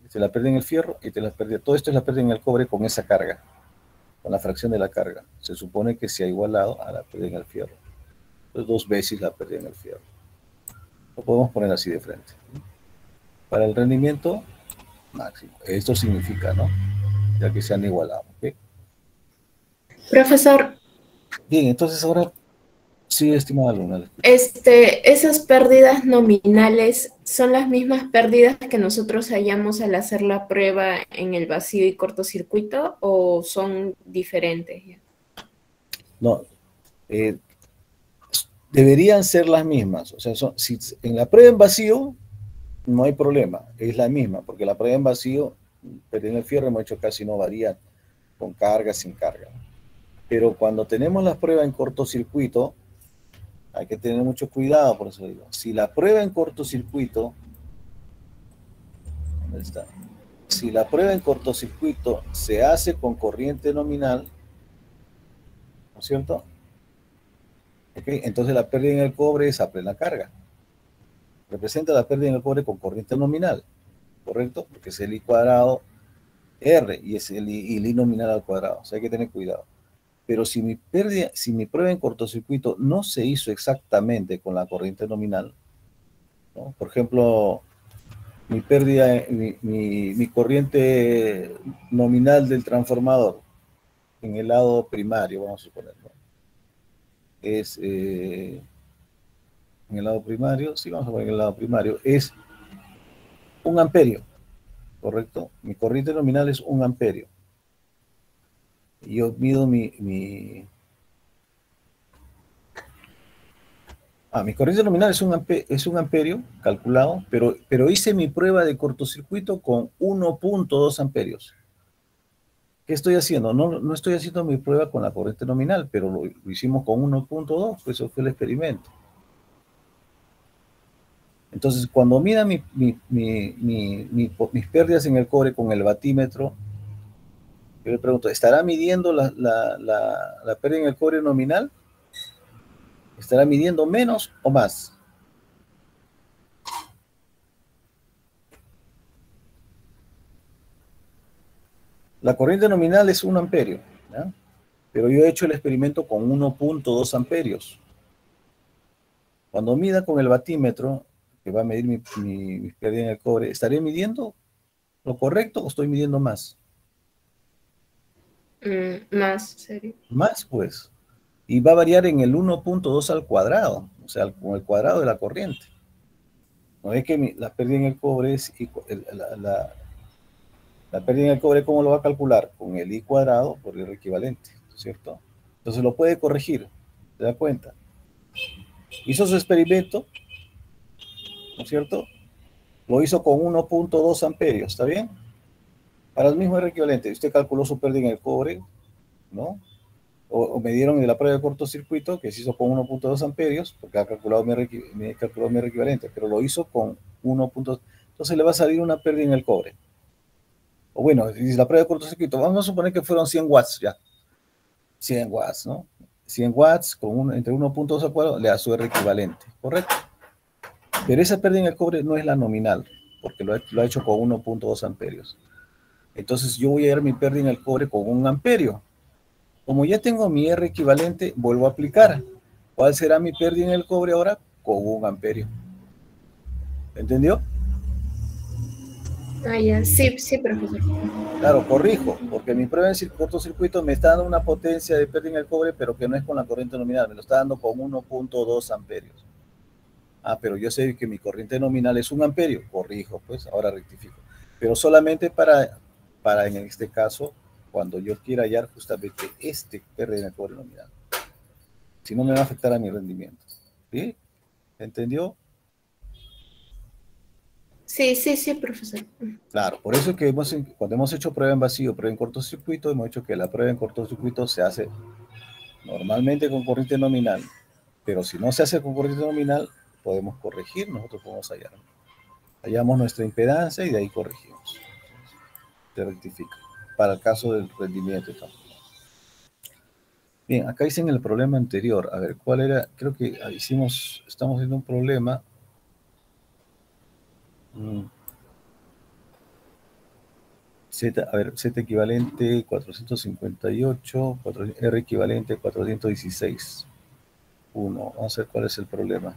Esta es la pérdida en el fierro y todo esto es la pérdida en el cobre con esa carga, con la fracción de la carga. Se supone que se ha igualado a la pérdida en el fierro. Entonces 2 veces la pérdida en el fierro. Lo podemos poner así de frente, ¿no? Para el rendimiento máximo. Esto significa, ¿no?, ya que se han igualado, ¿ok? Profesor. Bien, entonces ahora Sí, estimada alumna, le escucho. Esas pérdidas nominales son las mismas pérdidas que nosotros hallamos al hacer la prueba en el vacío y cortocircuito, o son diferentes. No, deberían ser las mismas. O sea, si en la prueba en vacío no hay problema, es la misma, porque la prueba en vacío, pero en el fierro hemos hecho casi no varía con carga, sin carga. Pero cuando tenemos las pruebas en cortocircuito, hay que tener mucho cuidado, por eso digo. Si la prueba en cortocircuito, ¿dónde está? Si la prueba en cortocircuito se hace con corriente nominal, ¿no es cierto? ¿Okay? Entonces la pérdida en el cobre es a plena carga. Representa la pérdida en el cobre con corriente nominal, ¿correcto? Porque es el I cuadrado R y es el I nominal al cuadrado. O sea, hay que tener cuidado. Pero si mi prueba en cortocircuito no se hizo exactamente con la corriente nominal, ¿no? Por ejemplo, mi corriente nominal del transformador en el lado primario, vamos a suponerlo, es en el lado primario, sí, vamos a poner en el lado primario, es 1 amperio, ¿correcto? Mi corriente nominal es 1 amperio. Y yo mido mi corriente nominal es un amperio calculado, pero hice mi prueba de cortocircuito con 1.2 amperios. ¿Qué estoy haciendo? No estoy haciendo mi prueba con la corriente nominal, pero lo hicimos con 1.2, pues eso fue el experimento. Entonces, cuando mida mis pérdidas en el cobre con el batímetro, yo le pregunto, ¿estará midiendo la pérdida en el cobre nominal? ¿Estará midiendo menos o más? La corriente nominal es 1 amperio, ¿ya? Pero yo he hecho el experimento con 1.2 amperios. Cuando mida con el batímetro, que va a medir mi pérdida en el cobre, ¿estaré midiendo lo correcto o estoy midiendo más? Más, serio. Más, pues. Y va a variar en el 1.2 al cuadrado, o sea, con el cuadrado de la corriente. No es que la pérdida en el cobre es la pérdida en el cobre, ¿cómo lo va a calcular? Con el I cuadrado por el equivalente, ¿cierto? Entonces lo puede corregir, ¿se da cuenta? Hizo su experimento, ¿no es cierto? Lo hizo con 1.2 amperios, ¿está bien? Para el mismo R equivalente, usted calculó su pérdida en el cobre, ¿no? O me dieron de la prueba de cortocircuito, que se hizo con 1.2 amperios, porque ha calculado calculado mi R equivalente, pero lo hizo con 1.2. Entonces le va a salir una pérdida en el cobre. O bueno, si la prueba de cortocircuito, vamos a suponer que fueron 100 watts ya. 100 watts, ¿no? 100 watts con entre 1.2 a 4 le da su R equivalente, ¿correcto? Pero esa pérdida en el cobre no es la nominal, porque lo ha hecho con 1.2 amperios. Entonces yo voy a dar mi pérdida en el cobre con 1 amperio. Como ya tengo mi R equivalente, vuelvo a aplicar. ¿Cuál será mi pérdida en el cobre ahora? Con 1 amperio. ¿Entendió? Ah, ya. Sí, sí, profesor. Claro, corrijo, porque mi prueba en cortocircuito me está dando una potencia de pérdida en el cobre, pero que no es con la corriente nominal, me lo está dando con 1.2 amperios. Pero yo sé que mi corriente nominal es 1 amperio, corrijo, pues ahora rectifico. Pero solamente para en este caso, cuando yo quiera hallar justamente pérdida en el cobre nominal. Si no me va a afectar a mi rendimiento. ¿Sí? ¿Entendió? Sí, sí, sí, profesor. Claro, por eso es que cuando hemos hecho prueba en vacío, prueba en cortocircuito, hemos hecho que la prueba en cortocircuito se hace normalmente con corriente nominal, pero si no se hace con corriente nominal, podemos corregir, nosotros podemos hallar. Hallamos nuestra impedancia y de ahí corregimos. Se rectifica. Para el caso del rendimiento y tal. Bien, acá dicen el problema anterior. A ver, ¿cuál era? Creo que estamos haciendo un problema. Z equivalente 458, R equivalente 416. 1. Vamos a ver cuál es el problema.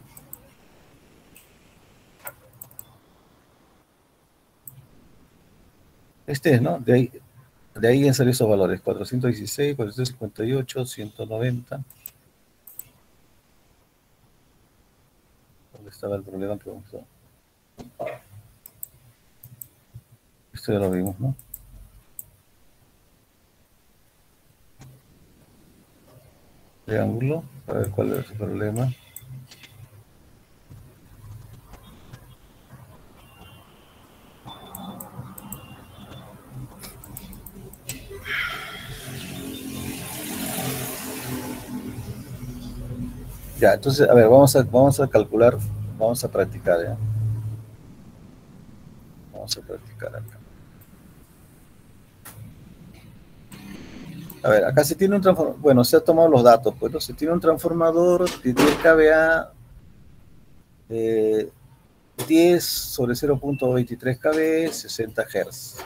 ¿No? De ahí han salido esos valores. 416, 458, 190. ¿Dónde estaba el problema que vamos a... Esto ya lo vimos, ¿no? Triángulo, a ver cuál es el problema. Ya, entonces, a ver, vamos a calcular, vamos a practicar, ¿ya? Vamos a practicar acá. A ver, acá se tiene un transformador, bueno, se han tomado los datos, pues, ¿no? Se tiene un transformador de 10 kVA, 10 sobre 0.23 kV, 60 Hz.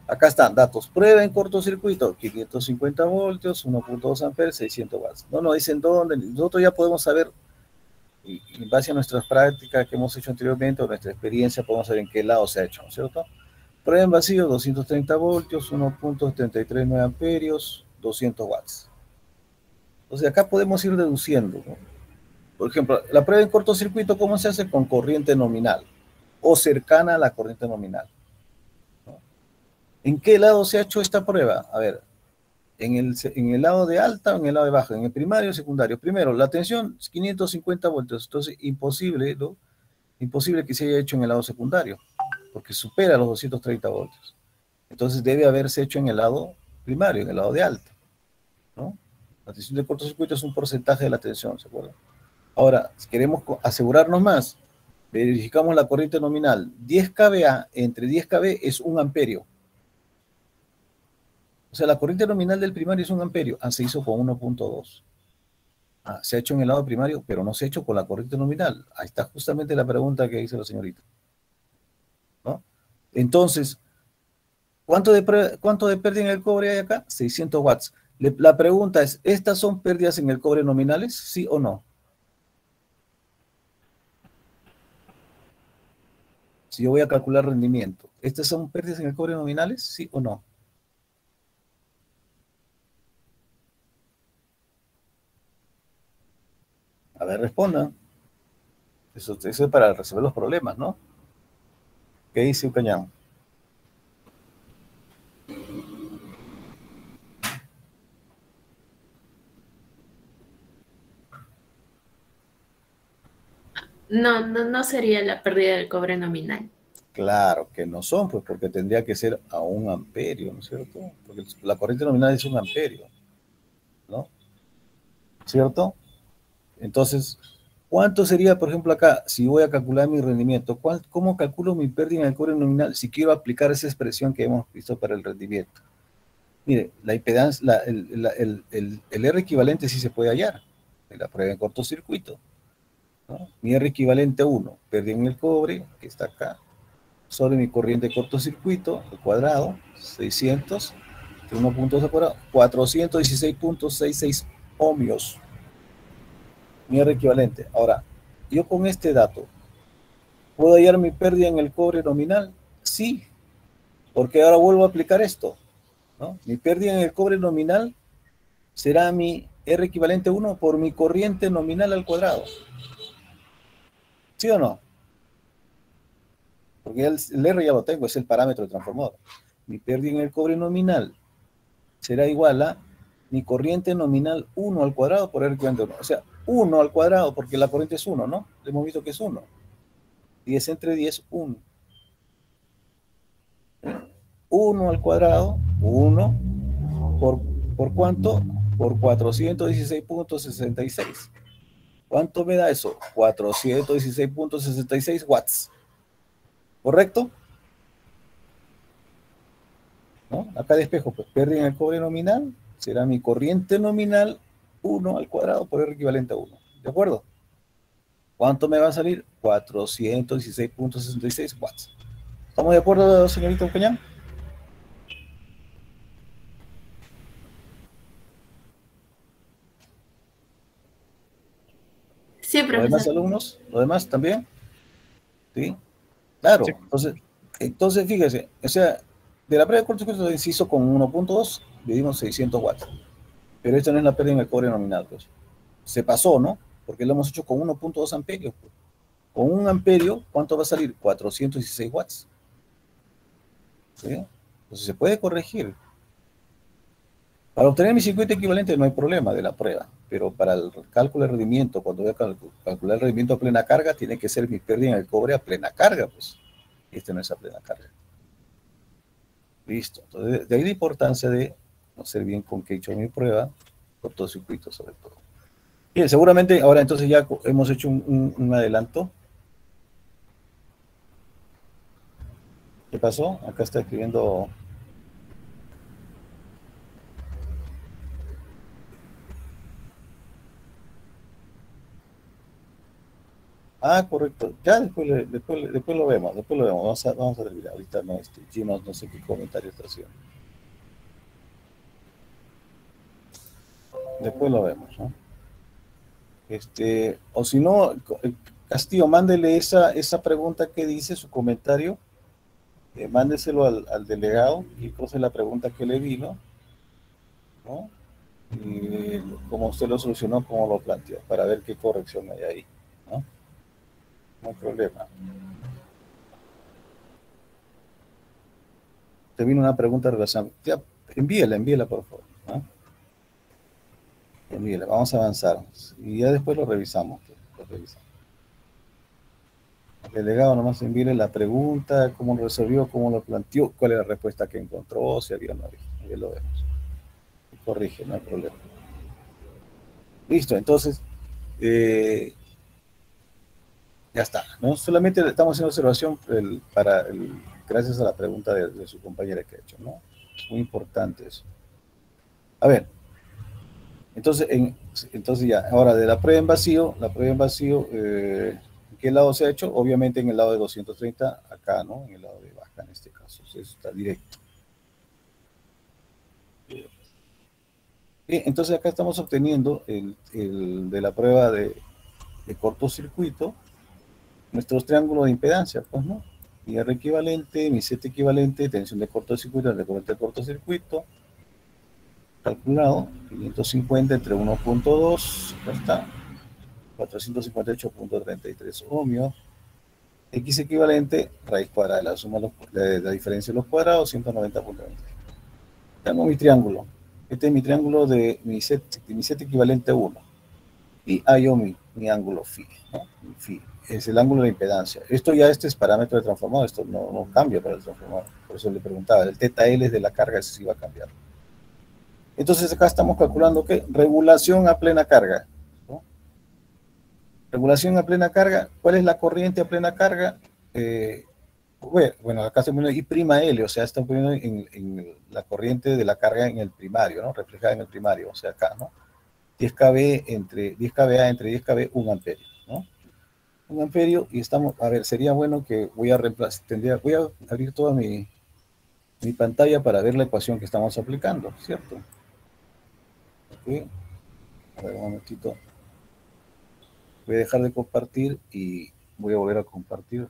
Acá están datos. Prueba en cortocircuito, 550 voltios, 1.2 amperes, 600 watts. No nos dicen dónde. Nosotros ya podemos saber, y en base a nuestras prácticas que hemos hecho anteriormente, o nuestra experiencia, podemos saber en qué lado se ha hecho, ¿no es cierto? Prueba en vacío, 230 voltios, 1.739 amperios, 200 watts. Entonces acá podemos ir deduciendo, ¿no? Por ejemplo, la prueba en cortocircuito, ¿cómo se hace? Con corriente nominal, o cercana a la corriente nominal. ¿En qué lado se ha hecho esta prueba? A ver, ¿en el lado de alta o en el lado de baja? ¿En el primario o secundario? Primero, la tensión es 550 voltios, entonces imposible, ¿no? Imposible que se haya hecho en el lado secundario, porque supera los 230 voltios. Entonces debe haberse hecho en el lado primario, en el lado de alta, ¿no? La tensión de cortocircuito es un porcentaje de la tensión, ¿se acuerdan? Ahora, si queremos asegurarnos más, verificamos la corriente nominal. 10 kVA entre 10 kV es 1 amperio. O sea, la corriente nominal del primario es 1 amperio. Se hizo con 1.2. Se ha hecho en el lado primario, pero no se ha hecho con la corriente nominal. Ahí está justamente la pregunta que hizo la señorita, ¿no? Entonces, ¿cuánto de pérdida en el cobre hay acá? 600 watts. La pregunta es, ¿estas son pérdidas en el cobre nominales? ¿Sí o no? Si yo voy a calcular rendimiento, ¿estas son pérdidas en el cobre nominales? ¿Sí o no? A ver, respondan. Eso es para resolver los problemas, ¿no? ¿Qué dice Ucañán? No sería la pérdida del cobre nominal. Claro que no son, pues porque tendría que ser a 1 amperio, ¿no es cierto? Porque la corriente nominal es 1 amperio, ¿no? ¿Cierto? Entonces, ¿cuánto sería, por ejemplo, acá, si voy a calcular mi rendimiento? ¿Cómo calculo mi pérdida en el cobre nominal si quiero aplicar esa expresión que hemos visto para el rendimiento? Mire, la impedancia, el R equivalente sí se puede hallar en la prueba de cortocircuito, ¿no? Mi R equivalente a 1, pérdida en el cobre, que está acá, sobre mi corriente de cortocircuito, al cuadrado, 600, 1.2 al cuadrado, 416.66 ohmios. Mi R equivalente. Ahora, yo con este dato, ¿puedo hallar mi pérdida en el cobre nominal? Sí, porque ahora vuelvo a aplicar esto, ¿no? Mi pérdida en el cobre nominal será mi R equivalente a 1 por mi corriente nominal al cuadrado. ¿Sí o no? Porque el R ya lo tengo, es el parámetro del transformador. Mi pérdida en el cobre nominal será igual a mi corriente nominal 1 al cuadrado por R equivalente a 1. O sea, 1 al cuadrado, porque la corriente es 1, ¿no? Hemos visto que es 1. 10 entre 10, 1. 1 al cuadrado, 1, ¿por cuánto? Por 416.66. ¿Cuánto me da eso? 416.66 watts. ¿Correcto? ¿No? Acá despejo, pues pérdida en el cobre nominal, será mi corriente nominal 1 al cuadrado por R equivalente a 1. ¿De acuerdo? ¿Cuánto me va a salir? 416.66 watts. ¿Estamos de acuerdo, señorita Ucañán? Sí, ¿Los demás profesor. alumnos? ¿Los demás también? ¿Sí? Claro. Sí. Entonces, fíjese, o sea, de la prueba de cortocircuito se hizo con 1.2, le dimos 600 watts. Pero esta no es la pérdida en el cobre nominal, pues. Se pasó, ¿no? Porque lo hemos hecho con 1.2 amperios, pues. Con 1 amperio, ¿cuánto va a salir? 416 watts. ¿Sí? Entonces se puede corregir. Para obtener mi circuito equivalente no hay problema de la prueba, pero para el cálculo de rendimiento, cuando voy a calcular el rendimiento a plena carga, tiene que ser mi pérdida en el cobre a plena carga, pues. Este no es a plena carga. Listo. Entonces, de ahí la importancia de conocer bien con qué he hecho mi prueba, cortocircuito sobre todo. Bien, seguramente ahora entonces ya hemos hecho un adelanto. ¿Qué pasó? Acá está escribiendo... Ah, correcto. Ya después lo vemos, después lo vemos. Vamos a terminar. Ahorita no, Gino, no sé qué comentario está haciendo. Después lo vemos, ¿no? O si no, Castillo, mándele esa pregunta que dice, su comentario, mándeselo al delegado y cose la pregunta que le vino, ¿no? Y cómo usted lo solucionó, cómo lo planteó, para ver qué corrección hay ahí, ¿no? No hay problema. Te vino una pregunta relacionada. Ya, envíela, por favor, ¿no? Envíela, vamos a avanzar. Y ya después lo revisamos. El delegado nomás envíele la pregunta, cómo lo resolvió, cómo lo planteó, cuál es la respuesta que encontró, si había o no había. Ya lo vemos. Y corrige, no hay problema. Listo, entonces, ya está. No solamente estamos haciendo observación gracias a la pregunta de su compañera que ha hecho, ¿no? Es muy importante eso. A ver, entonces ya, ahora de la prueba en vacío, ¿en qué lado se ha hecho? Obviamente en el lado de 230, acá, ¿no? En el lado de baja en este caso, eso está directo. Bien, entonces acá estamos obteniendo de la prueba de cortocircuito, nuestros triángulos de impedancia, pues, ¿no? Mi R equivalente, mi Z equivalente, tensión de cortocircuito, de corriente de cortocircuito, calculado, 550 entre 1.2, acá está, 458.33 ohmios, X equivalente, raíz cuadrada de la suma de la diferencia de los cuadrados, 190.20. Tengo mi triángulo. Este es mi triángulo de mi Z equivalente a 1. Y hallo mi ángulo phi, ¿no? Phi es el ángulo de impedancia. Este es parámetro de transformador, esto no cambia para el transformador. Por eso le preguntaba, el θ L es de la carga, ese sí va a cambiar. Entonces acá estamos calculando ¿qué? Regulación a plena carga, ¿no? Regulación a plena carga, ¿cuál es la corriente a plena carga? Bueno, acá se pone I''L, o sea, está poniendo en la corriente de la carga en el primario, ¿no? Reflejada en el primario, o sea, acá, ¿no? 10 kVA entre 10 kV, 1 amperio, ¿no? 1 amperio, y estamos, a ver, sería bueno que voy a abrir toda mi pantalla para ver la ecuación que estamos aplicando, ¿cierto? Ok. A ver, un momentito. Voy a dejar de compartir y voy a volver a compartir.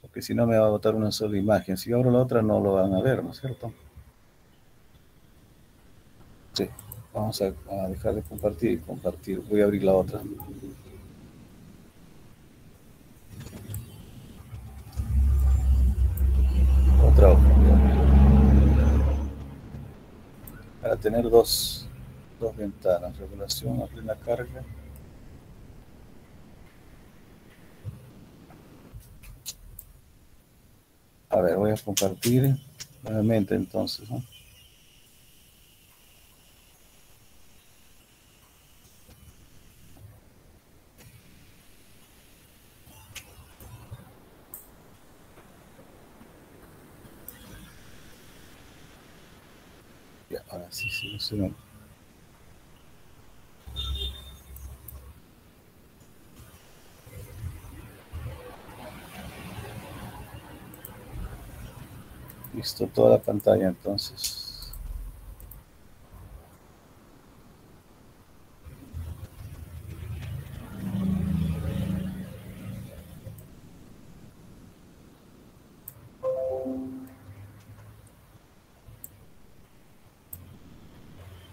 Porque si no me va a botar una sola imagen. Si abro la otra no lo van a ver, ¿no es cierto? Sí. Vamos a dejar de compartir y compartir. Voy a abrir la otra. Otra hoja. Para tener dos ventanas. Regulación a plena carga. A ver, voy a compartir nuevamente entonces, ¿no? Ya, ahora sí, no. Listo, toda la pantalla entonces.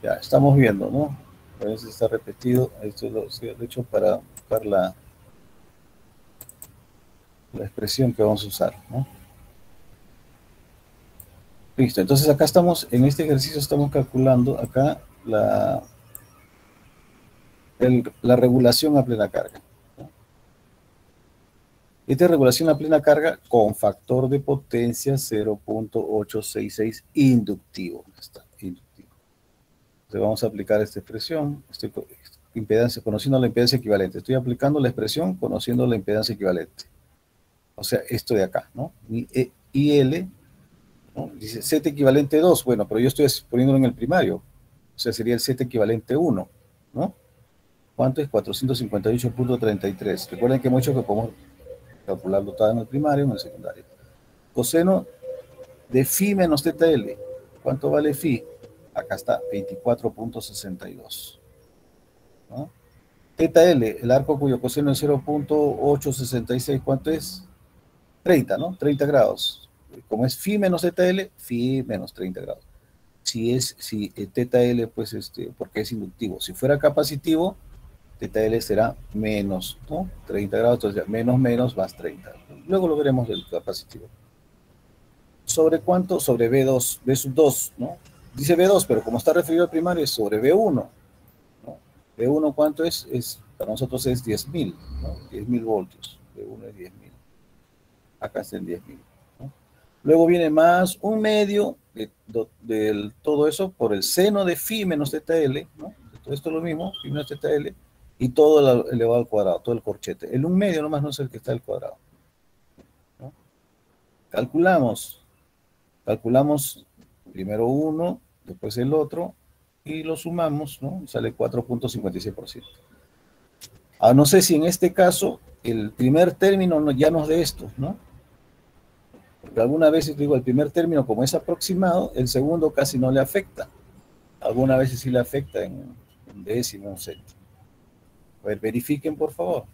Ya, estamos viendo, ¿no? A veces está repetido. Esto lo he hecho para buscar la expresión que vamos a usar, ¿no? Listo, entonces acá estamos, en este ejercicio estamos calculando acá la regulación a plena carga, ¿no? Esta es regulación a plena carga con factor de potencia 0.866 inductivo. Está, inductivo. Entonces vamos a aplicar esta expresión, impedancia, conociendo la impedancia equivalente. Estoy aplicando la expresión conociendo la impedancia equivalente. O sea, esto de acá, ¿no? IL, ¿no? Dice Z equivalente 2. Bueno, pero yo estoy poniéndolo en el primario. O sea, sería el Z equivalente 1, ¿no? ¿Cuánto es? 458.33. Recuerden que mucho que podemos calcularlo todo en el primario y en el secundario. Coseno de phi menos teta L. ¿Cuánto vale phi? Acá está, 24.62. ¿No? Teta L, el arco cuyo coseno es 0.866, ¿cuánto es? 30, ¿no? 30 grados. Como es phi menos teta L, phi menos 30 grados. Si teta L, pues, porque es inductivo. Si fuera capacitivo, teta L será menos, ¿no? 30 grados, entonces ya menos más 30. Luego lo veremos del capacitivo. ¿Sobre cuánto? Sobre B2, B sub 2, ¿no? Dice B2, pero como está referido al primario, es sobre B1, ¿no? B1, ¿cuánto es? Para nosotros es 10.000, ¿no? 10.000 voltios. B1 es 10.000. Acá está en 10.000, ¿no? Luego viene más un medio de todo eso por el seno de phi menos teta L, ¿no? Todo esto es lo mismo, phi menos teta L, y todo elevado al cuadrado, todo el corchete. El un medio nomás no es el que está al cuadrado, ¿no? Calculamos primero uno, después el otro, y lo sumamos, ¿no? Sale 4.56%. Ahora, no sé si en este caso el primer término ya nos dé esto, ¿no? Porque algunas veces digo, el primer término como es aproximado, el segundo casi no le afecta. Algunas veces sí le afecta en un décimo, un céntimo. A ver, verifiquen, por favor.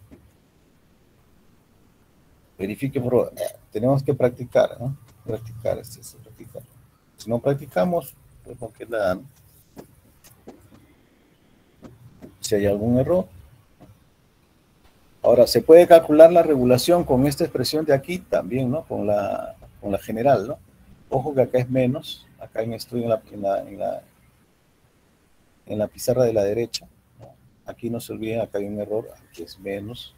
Verifiquen, por favor. Tenemos que practicar, ¿no? Practicar. Si no practicamos, pues no queda nada, ¿no? Si hay algún error. Ahora, se puede calcular la regulación con esta expresión de aquí también, ¿no? Con la general, ¿no? Ojo que acá es menos, acá estoy en la pizarra de la derecha, ¿no? Aquí no se olviden, acá hay un error, aquí es menos.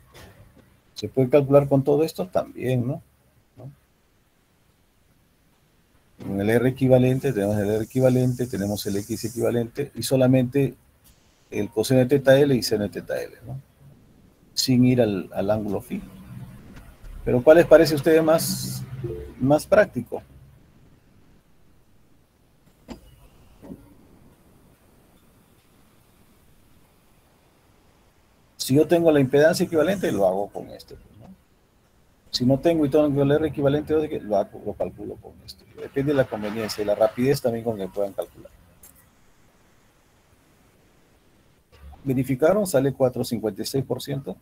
¿Se puede calcular con todo esto? También, ¿no? En el R equivalente, tenemos el R equivalente, tenemos el X equivalente, y solamente el coseno de teta L y seno de teta L, ¿no? Sin ir al ángulo phi. Pero ¿cuál les parece a ustedes más práctico? Si yo tengo la impedancia equivalente, lo hago con este, ¿no? Si no tengo y tengo el R equivalente, lo calculo con este. Depende de la conveniencia y la rapidez también con que puedan calcular. ¿Verificaron? Sale 4.56%.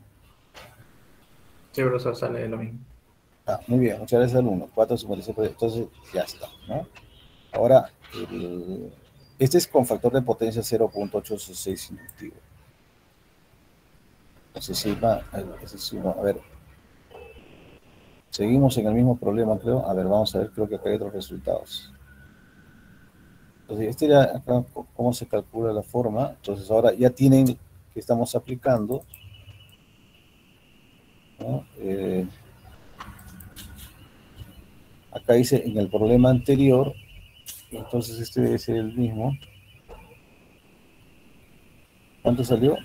Sí, profesor, sale lo mismo. Ah, muy bien, muchas gracias al 1, 4.56%. Entonces ya está, ¿no? Ahora, este es con factor de potencia 0.866 inductivo. Entonces sí, a ver. Seguimos en el mismo problema, creo. A ver, vamos a ver, creo que acá hay otros resultados. Entonces, este era acá cómo se calcula la forma. Entonces, ahora ya tienen que estamos aplicando, ¿no? Acá dice en el problema anterior, entonces este debe ser el mismo. ¿Cuánto salió?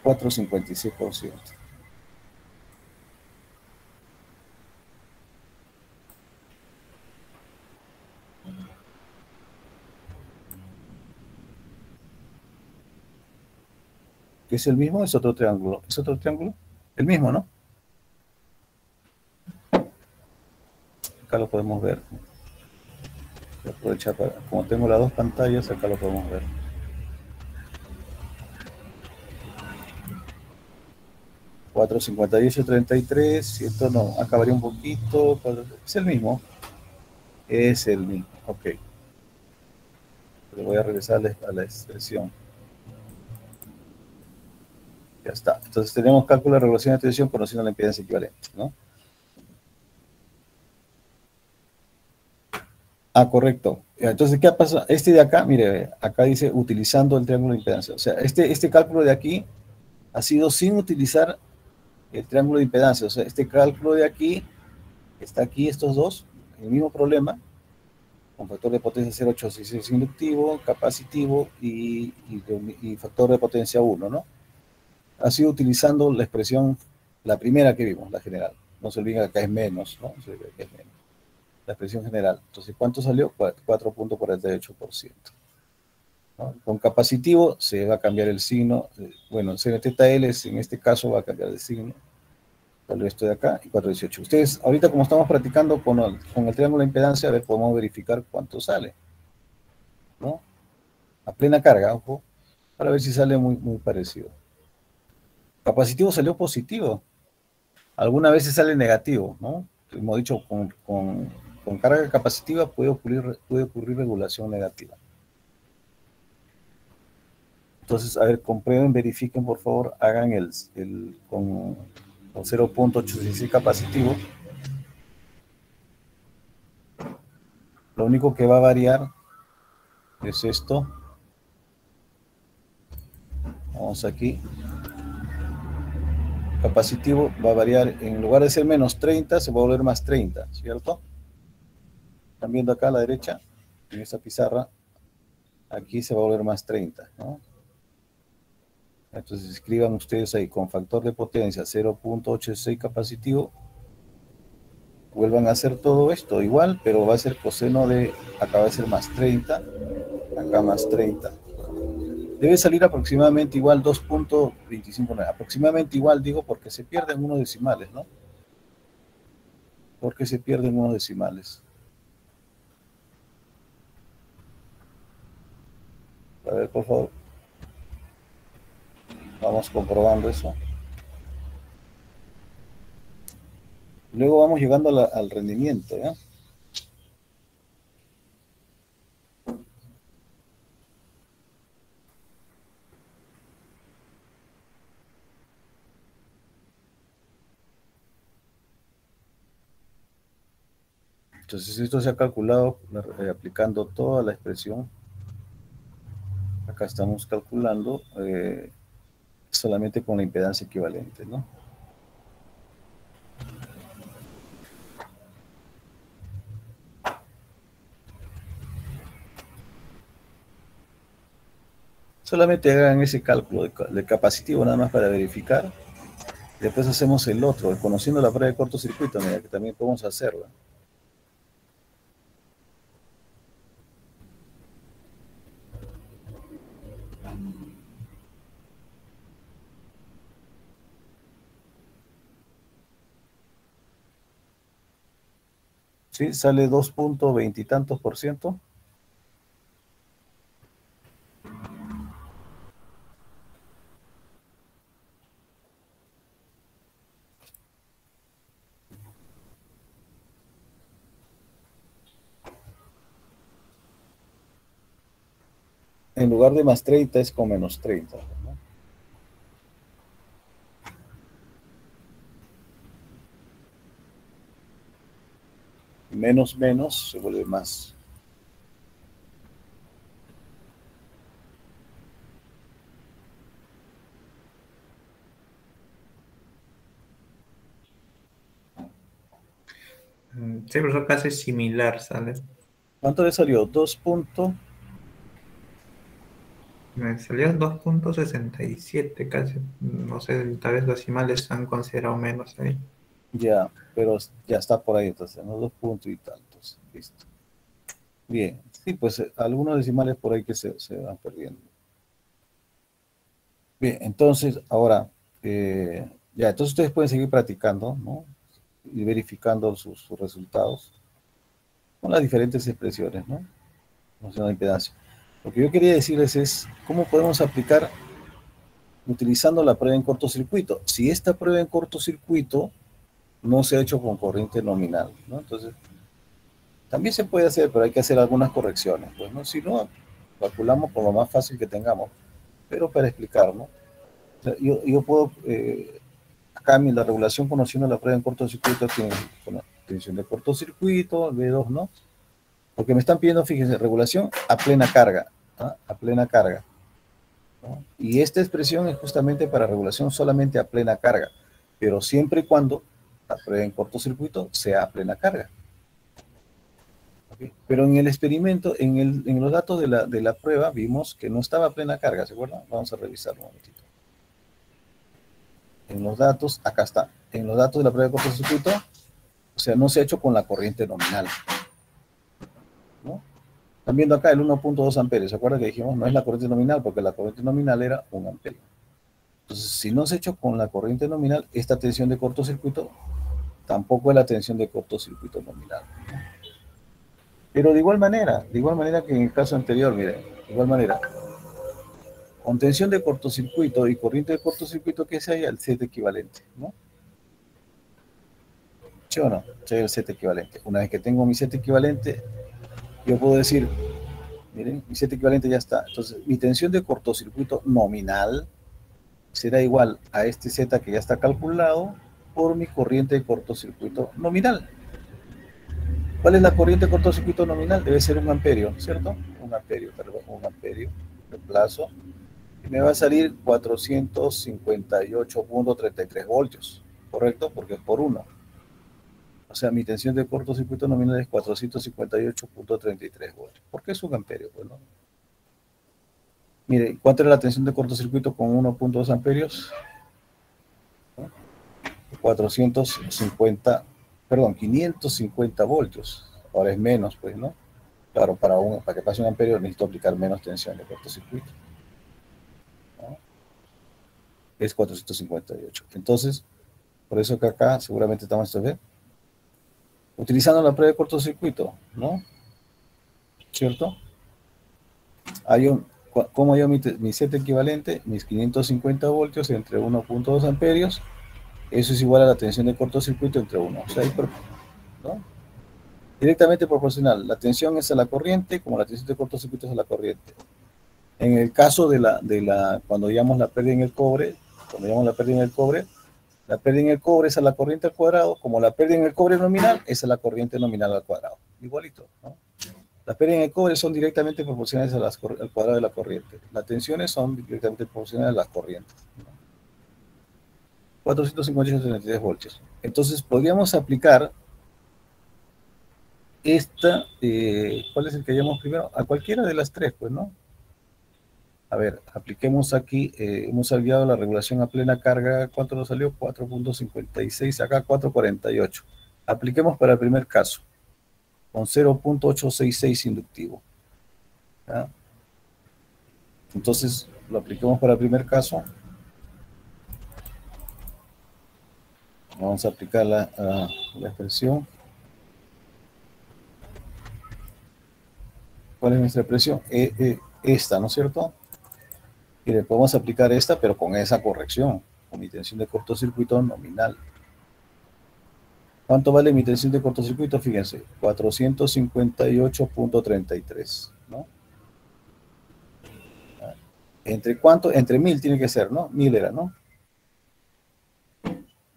4.56%. ¿Qué es el mismo? Es otro triángulo. ¿Es otro triángulo? El mismo, ¿no? Acá lo podemos ver. Voy a aprovechar como tengo las dos pantallas, acá lo podemos ver. $4.58.33, y esto no, acabaría un poquito. Es el mismo. Es el mismo, ok. Le voy a regresar a la expresión. Ya está. Entonces tenemos cálculo de regulación de tensión conociendo la impedancia equivalente, ¿no? Ah, correcto. Entonces, ¿qué pasa? Este de acá, mire, acá dice utilizando el triángulo de impedancia. O sea, este cálculo de aquí ha sido sin utilizar el triángulo de impedancia. O sea, este cálculo de aquí, está aquí, estos dos, el mismo problema, con factor de potencia 0,86 inductivo, capacitivo y factor de potencia 1, ¿no? Ha sido utilizando la expresión, la primera que vimos, la general. No se olviden que acá es menos, ¿no? No se olviden que es menos. La expresión general. Entonces, ¿cuánto salió? 4,48%. ¿No? Con capacitivo se va a cambiar el signo. Bueno, CNTL en este caso va a cambiar el signo. Tal vez esto de acá y 4,18. Ustedes, ahorita como estamos practicando con el triángulo de impedancia, a ver, podemos verificar cuánto sale, ¿no? A plena carga, ojo, para ver si sale muy parecido. Capacitivo salió positivo. Algunas veces sale negativo, ¿no? Hemos dicho, con carga capacitiva puede ocurrir regulación negativa. Entonces, a ver, comprueben, verifiquen, por favor, hagan con 0,86 capacitivo. Lo único que va a variar es esto. Vamos aquí. Capacitivo va a variar, en lugar de ser menos 30, se va a volver más 30, ¿cierto? Están viendo acá a la derecha, en esta pizarra, aquí se va a volver más 30, ¿no? Entonces escriban ustedes ahí con factor de potencia 0,86 capacitivo, vuelvan a hacer todo esto igual, pero va a ser coseno de, acá va a ser más 30, acá más 30. Debe salir aproximadamente igual 2,259, aproximadamente igual digo porque se pierden unos decimales, ¿no? Porque se pierden unos decimales. A ver, por favor. Vamos comprobando eso. Luego vamos llegando al rendimiento, ¿ya? Entonces esto se ha calculado aplicando toda la expresión. Acá estamos calculando solamente con la impedancia equivalente, ¿no? Solamente hagan ese cálculo de capacitivo nada más para verificar. Después hacemos el otro, conociendo la prueba de cortocircuito, mira, que también podemos hacerla. ¿Sí? Sale 2,20 y tantos por ciento. En lugar de más 30 es con menos 30, ¿no? Menos menos se vuelve más. Sí, pero casi similar, ¿sale? ¿Cuánto le salió? 2. Me salió 2,67 casi. No sé, tal vez los decimales han considerado menos ahí. Ya, pero ya está por ahí, entonces, ¿no? 2 puntos y tantos. Listo. Bien. Sí, pues algunos decimales por ahí que se van perdiendo. Bien, entonces, ahora, ya, entonces ustedes pueden seguir practicando, ¿no? Y verificando sus resultados con las diferentes expresiones, ¿no? Noción de impedancia. Lo que yo quería decirles es cómo podemos aplicar utilizando la prueba en cortocircuito. Si esta prueba en cortocircuito no se ha hecho con corriente nominal, ¿no? Entonces, también se puede hacer, pero hay que hacer algunas correcciones, pues, ¿no? Si no, calculamos por lo más fácil que tengamos, pero para explicar, ¿no? O sea, yo puedo, acá en la regulación conociendo la prueba en cortocircuito tiene tensión de cortocircuito, V2, ¿no? Porque me están pidiendo, fíjense, regulación a plena carga, ¿ah? A plena carga, ¿no? Y esta expresión es justamente para regulación solamente a plena carga, pero siempre y cuando la prueba en cortocircuito sea a plena carga. ¿Okay? Pero en el experimento, en los datos de la prueba, vimos que no estaba a plena carga, ¿se acuerdan? Vamos a revisarlo un momentito. En los datos, acá está, en los datos de la prueba de cortocircuito, o sea, no se ha hecho con la corriente nominal, ¿no? Están viendo acá el 1.2 amperios, ¿se acuerdan que dijimos? No es la corriente nominal, porque la corriente nominal era 1 amperio. Entonces, si no se ha hecho con la corriente nominal, esta tensión de cortocircuito tampoco es la tensión de cortocircuito nominal. Pero de igual manera que en el caso anterior, miren, de igual manera, con tensión de cortocircuito y corriente de cortocircuito, ¿qué se halla? El Z equivalente, ¿no? ¿Sí o no? Se halla el Z equivalente. Una vez que tengo mi Z equivalente, yo puedo decir, miren, mi Z equivalente ya está. Entonces, mi tensión de cortocircuito nominal será igual a este Z que ya está calculado por mi corriente de cortocircuito nominal. ¿Cuál es la corriente de cortocircuito nominal? Debe ser 1 amperio, ¿cierto? 1 amperio, perdón, 1 amperio. Reemplazo. Y me va a salir 458.33 voltios, ¿correcto? Porque es por 1. O sea, mi tensión de cortocircuito nominal es 458.33 voltios. ¿Por qué es 1 amperio? Pues, ¿no? Mire, ¿cuánto era la tensión de cortocircuito con 1.2 amperios? 550 voltios. Ahora es menos, pues, ¿no? Claro, para que pase 1 amperio necesito aplicar menos tensión de cortocircuito, ¿no? Es 458. Entonces, por eso que acá seguramente estamos utilizando la prueba de cortocircuito, ¿no? ¿Cierto? ¿Cómo hallo mi Z equivalente? Mis 550 voltios entre 1.2 amperios. Eso es igual a la tensión de cortocircuito entre 1. O sea, ¿no? Directamente proporcional. La tensión es a la corriente, como la tensión de cortocircuito es a la corriente. En el caso cuando llamamos la pérdida en el cobre, la pérdida en el cobre es a la corriente al cuadrado, como la pérdida en el cobre nominal es a la corriente nominal al cuadrado. Igualito, ¿no? Las pérdidas en el cobre son directamente proporcionales al cuadrado de la corriente. Las tensiones son directamente proporcionales a las corrientes, ¿no? 458.33 voltios. Entonces, podríamos aplicar esta, ¿cuál es el que llamamos primero? A cualquiera de las tres, pues, ¿no? A ver, apliquemos aquí, hemos aliado la regulación a plena carga, ¿cuánto nos salió? 4.56, acá 4.48. Apliquemos para el primer caso, con 0.866 inductivo, ¿ya? Entonces, lo aplicamos para el primer caso. Vamos a aplicar la expresión. ¿Cuál es nuestra expresión? Esta, ¿no es cierto? Y le podemos aplicar esta, pero con esa corrección, con mi tensión de cortocircuito nominal. ¿Cuánto vale mi tensión de cortocircuito? Fíjense, 458.33, ¿no? ¿Entre cuánto? Entre 1000 tiene que ser, ¿no? 1000 era, ¿no?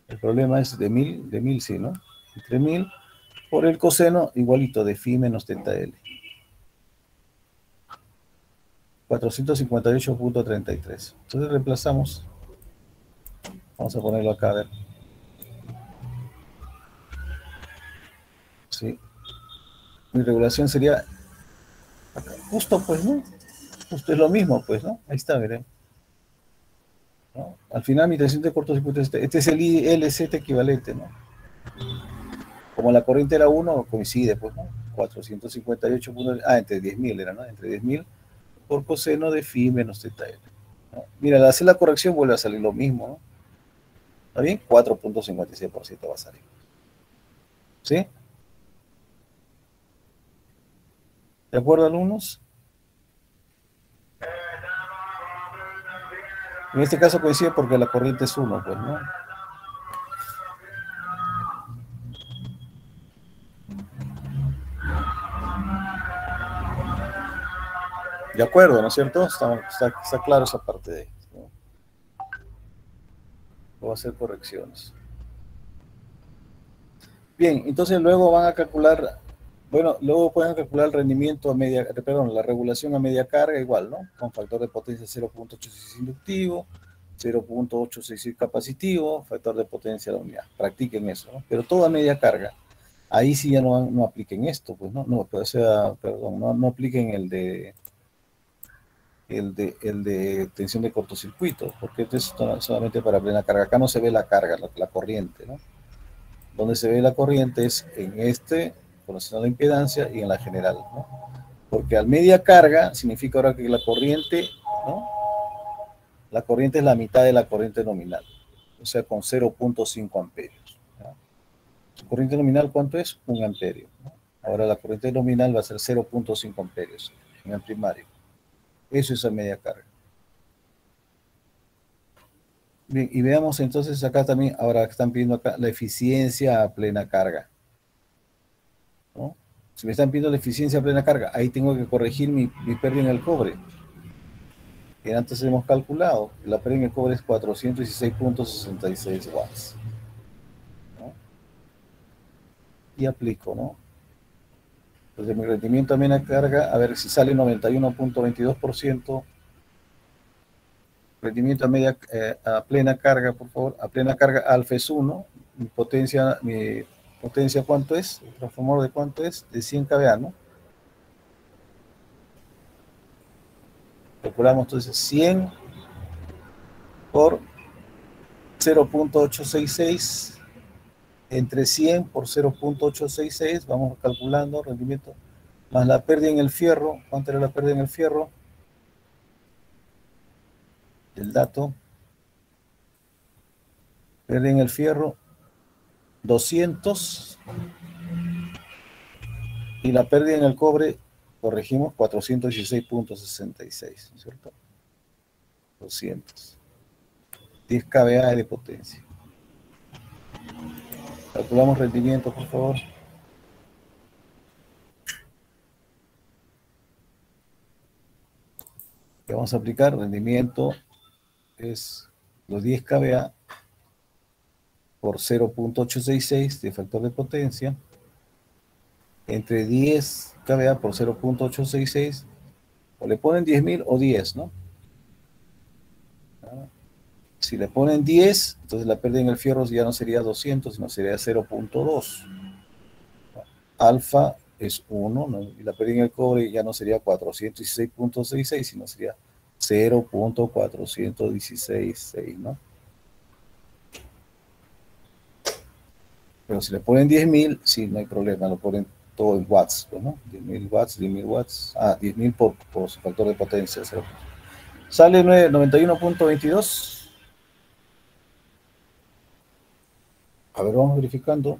El problema es de 1000 sí, ¿no? Entre 1000 por el coseno igualito de phi menos teta L. 458.33. Entonces reemplazamos. Vamos a ponerlo acá, a ver. Sí. Mi regulación sería acá. Justo, pues, ¿no? Justo es lo mismo, pues, ¿no? Ahí está, veré, ¿no? Al final mi tensión de cortocircuito es este es el ILZ equivalente, ¿no? Como la corriente era 1, coincide, pues, ¿no? 458. Entre 10.000 era, ¿no? Entre 10.000 por coseno de phi menos teta L, ¿no? Mira, al hacer la corrección vuelve a salir lo mismo, ¿no? ¿Está bien? 4.56% va a salir. ¿Sí? ¿De acuerdo, alumnos? En este caso coincide porque la corriente es 1, pues, ¿no? De acuerdo, ¿no es cierto? Está claro esa parte de ahí, ¿no? Voy a hacer correcciones. Bien, entonces luego van a calcular Bueno, luego pueden calcular el rendimiento a media, perdón, la regulación a media carga igual, ¿no? Con factor de potencia 0.86 inductivo, 0.866 capacitivo, factor de potencia de la unidad. Practiquen eso, ¿no? Pero todo a media carga. Ahí sí ya no apliquen esto, pues, ¿no? No, o sea, perdón, no apliquen el de tensión de cortocircuito, porque esto es solamente para plena carga. Acá no se ve la carga, la corriente, ¿no? Donde se ve la corriente es en conociendo la impedancia y en la general, ¿no? Porque al media carga significa ahora que la corriente, ¿no? La corriente es la mitad de la corriente nominal, o sea, con 0.5 amperios. ¿No? ¿Su corriente nominal cuánto es? 1 amperio, ¿no? Ahora la corriente nominal va a ser 0.5 amperios en el primario. Eso es a media carga. Bien, y veamos entonces acá también, ahora están pidiendo acá la eficiencia a plena carga, ¿no? Si me están pidiendo la eficiencia a plena carga, ahí tengo que corregir mi pérdida en el cobre. Que antes hemos calculado, la pérdida en el cobre es 416.66 watts, ¿no? Y aplico, ¿no? Entonces mi rendimiento a plena carga, a ver si sale 91.22%. Rendimiento a plena carga, por favor. A plena carga alfa es 1. Mi potencia ¿cuánto es? El transformador de cuánto es? De 100 kVA, ¿no? Calculamos entonces 100 por 0.866 entre 100 por 0.866, vamos calculando rendimiento, más la pérdida en el fierro. ¿Cuánto era la pérdida en el fierro? El dato. Pérdida en el fierro, 200. Y la pérdida en el cobre, corregimos, 416.66, ¿no es cierto? 200. 10 kVA de potencia. Calculamos rendimiento, por favor. Que vamos a aplicar, rendimiento es los 10 kVA por 0.866 de factor de potencia, entre 10 kVA por 0.866, o le ponen 10.000 o 10, ¿no? Si le ponen 10, entonces la pérdida en el fierro ya no sería 200, sino sería 0.2. Alfa es 1, ¿no? Y la pérdida en el cobre ya no sería 416.66, sino sería 0.4166, ¿no? Pero si le ponen 10.000, sí, no hay problema, lo ponen todo en watts, ¿no? 10.000 watts, 10.000 watts. 10.000 por su factor de potencia. 0. Sale 91.22. A ver, vamos verificando.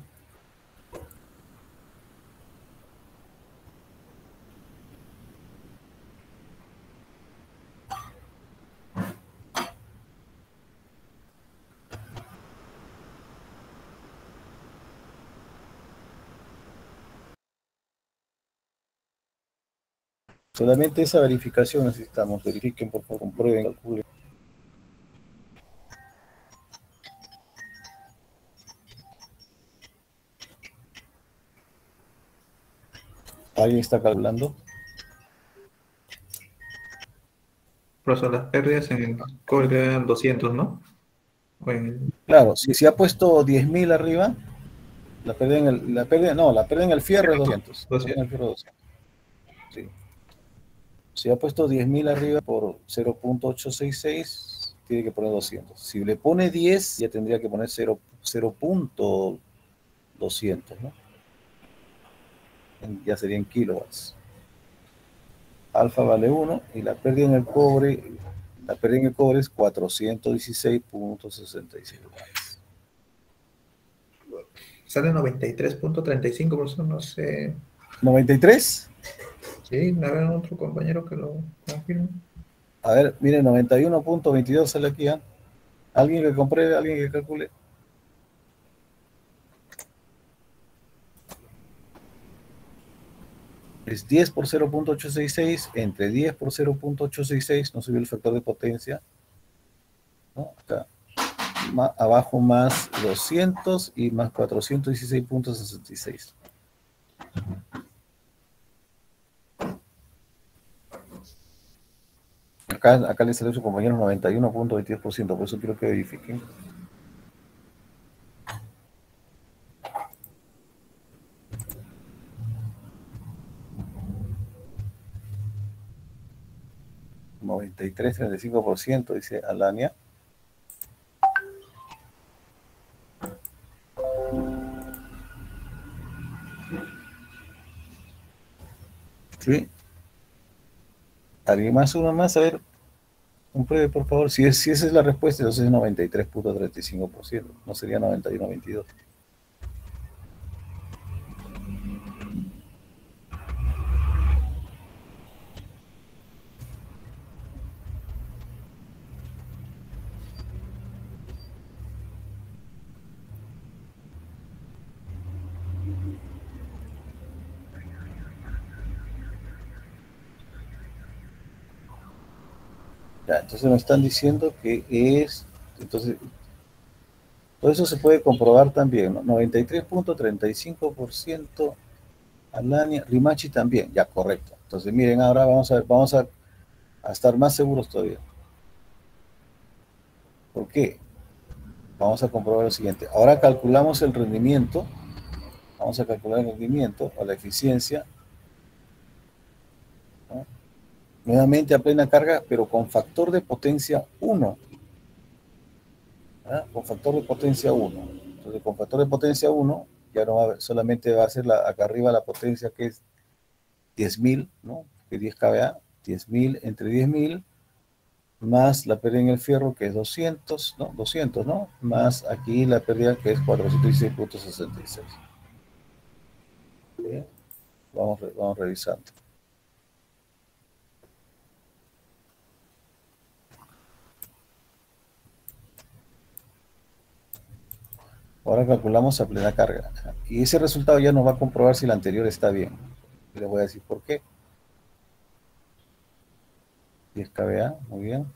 Solamente esa verificación necesitamos. Verifiquen, por favor, comprueben, calculen. ¿Alguien está calculando? Profesor, las pérdidas en el cobre eran 200, ¿no? Claro, si ha puesto 10.000 arriba, la pérdida en el fierro es 200. 200. Sí. Si ha puesto 10.000 arriba por 0.866, tiene que poner 200. Si le pone 10, ya tendría que poner 0.200, ¿no? Ya serían kilowatts. Alfa vale 1 y la pérdida en el cobre es 416.66 watts. Sale 93.35, profesor, no sé. ¿93? Sí, a ver, otro compañero que lo confirme. A ver, miren, 91.22 sale aquí, ¿eh? ¿Alguien que compruebe? ¿Alguien que calcule? Es 10 por 0.866, entre 10 por 0.866, no subió el factor de potencia, ¿no? Acá, abajo más 200 y más 416.66. Acá le salió a su compañero 91.22%, por eso quiero que verifiquen. $93.35%, dice Alania. ¿Sí? ¿Alguien más? Uno más, a ver, compruebe por favor. Si esa es la respuesta, entonces es 93.35%, no sería 91.22. Ya, entonces me están diciendo que es, entonces, todo eso se puede comprobar también, ¿no? 93.35% Alania, Limachi también, ya, correcto. Entonces, miren, ahora vamos a ver, vamos a estar más seguros todavía. ¿Por qué? Vamos a comprobar lo siguiente. Ahora calculamos el rendimiento, vamos a calcular el rendimiento o la eficiencia, ¿no? Nuevamente a plena carga, pero con factor de potencia 1. ¿Ah? Con factor de potencia 1. Entonces, con factor de potencia 1, ya no va a haber, solamente va a ser acá arriba la potencia que es 10.000, ¿no? Que 10 kVA, 10.000 entre 10.000, más la pérdida en el fierro que es 200, ¿no? 200, ¿no? Más aquí la pérdida que es 416.66. ¿Sí? Vamos revisando. Ahora calculamos a plena carga. Y ese resultado ya nos va a comprobar si el anterior está bien. Les voy a decir por qué. 10 kVA, muy bien.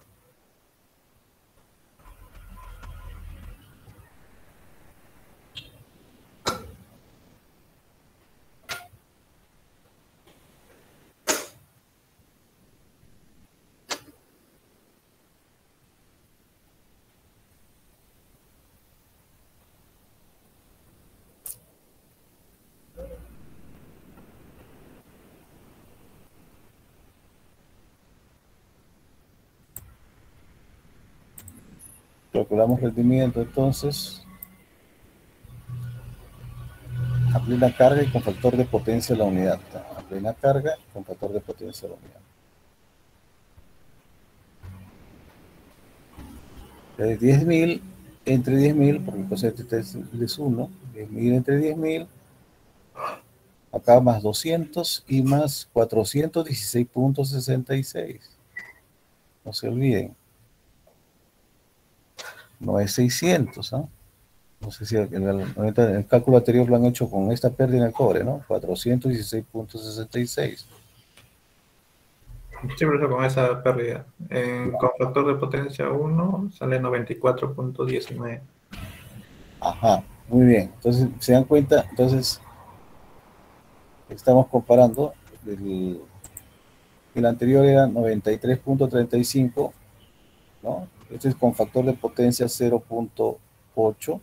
Calculamos rendimiento entonces a plena carga y con factor de potencia de la unidad. A plena carga y con factor de potencia de la unidad. Entonces, 10.000 entre 10.000, porque el cociente es 1, 10.000 entre 10.000, acá más 200 y más 416.66. No se olviden. No es 600, ¿ah? No sé si el cálculo anterior lo han hecho con esta pérdida en el cobre, ¿no? 416.66. Siempre con esa pérdida. Con factor de potencia 1 sale 94.19. Ajá, muy bien. Entonces, ¿se dan cuenta? Entonces, estamos comparando. El anterior era 93.35, ¿no? Este es con factor de potencia 0.8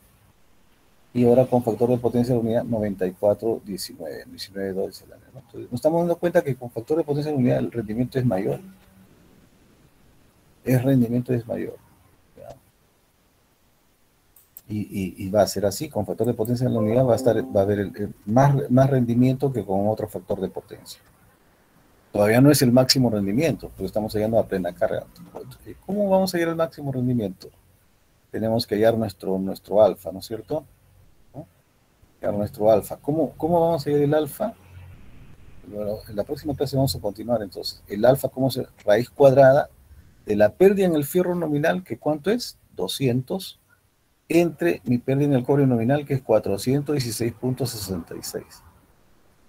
y ahora con factor de potencia de la unidad 94.19, 19.2, ¿no? Entonces, nos estamos dando cuenta que con factor de potencia de la unidad el rendimiento es mayor. El rendimiento es mayor. ¿Ya? Y va a ser así, con factor de potencia en la unidad va a haber más rendimiento que con otro factor de potencia. Todavía no es el máximo rendimiento, pero estamos llegando a plena carga. ¿Cómo vamos a llegar al máximo rendimiento? Tenemos que hallar nuestro alfa, ¿no es cierto? ¿No? Hallar nuestro alfa. ¿Cómo vamos a hallar el alfa? Bueno, en la próxima clase vamos a continuar entonces. El alfa, ¿cómo se? Raíz cuadrada de la pérdida en el fierro nominal, que ¿cuánto es? 200, entre mi pérdida en el cobre nominal, que es 416.66.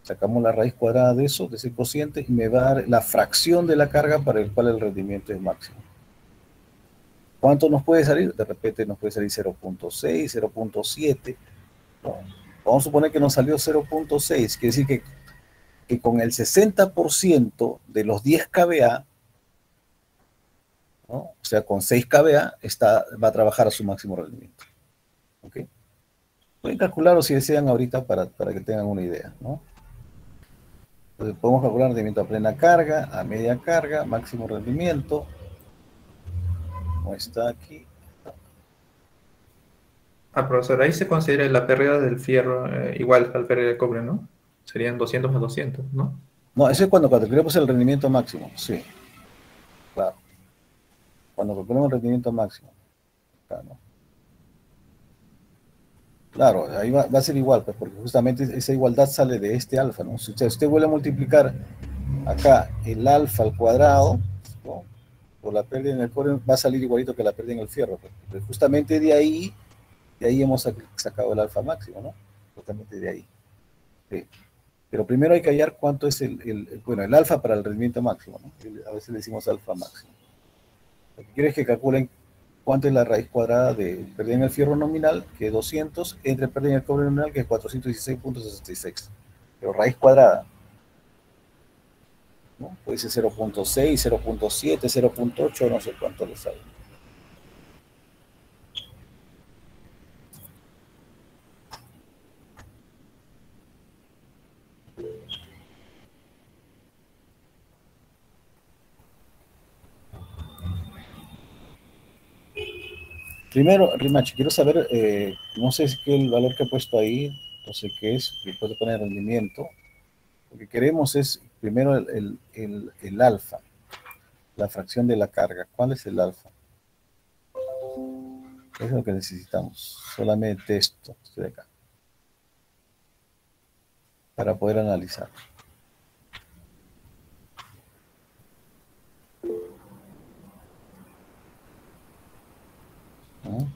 Sacamos la raíz cuadrada de eso, de ese cociente, y me va a dar la fracción de la carga para el cual el rendimiento es máximo. ¿Cuánto nos puede salir? De repente nos puede salir 0.6, 0.7. ¿No? Vamos a suponer que nos salió 0.6, quiere decir que con el 60% de los 10 kVA, ¿no? O sea, con 6 kVA va a trabajar a su máximo rendimiento. ¿Ok? Pueden calcularlo si desean ahorita para que tengan una idea, ¿no? Entonces podemos calcular rendimiento a plena carga, a media carga, máximo rendimiento, como está aquí. Ah, profesor, ahí se considera la pérdida del fierro igual al pérdida del cobre, ¿no? Serían 200 más 200, ¿no? No, eso es cuando calculemos el rendimiento máximo, sí, claro. Cuando calculemos el rendimiento máximo, claro. Claro, ahí va a ser igual, pues, porque justamente esa igualdad sale de este alfa, ¿no? Si usted vuelve a multiplicar acá el alfa al cuadrado, ¿no? Por la pérdida en el cobre, va a salir igualito que la pérdida en el fierro, pues. Pero justamente de ahí hemos sacado el alfa máximo, ¿no? Justamente de ahí. Sí. Pero primero hay que hallar cuánto es el alfa para el rendimiento máximo, ¿no? A veces le decimos alfa máximo. Lo que quiero es que calculen cuánto es la raíz cuadrada de pérdida en el fierro nominal, que es 200, entre pérdida en el cobre nominal, que es 416.66. Pero raíz cuadrada, ¿no? Puede ser 0.6, 0.7, 0.8, no sé cuánto le sale. Primero, Rimachi, quiero saber, no sé si el valor que he puesto ahí, no sé qué es, que puede poner rendimiento. Lo que queremos es primero el alfa, la fracción de la carga. ¿Cuál es el alfa? Eso es lo que necesitamos, solamente esto de acá, para poder analizar. ¿No?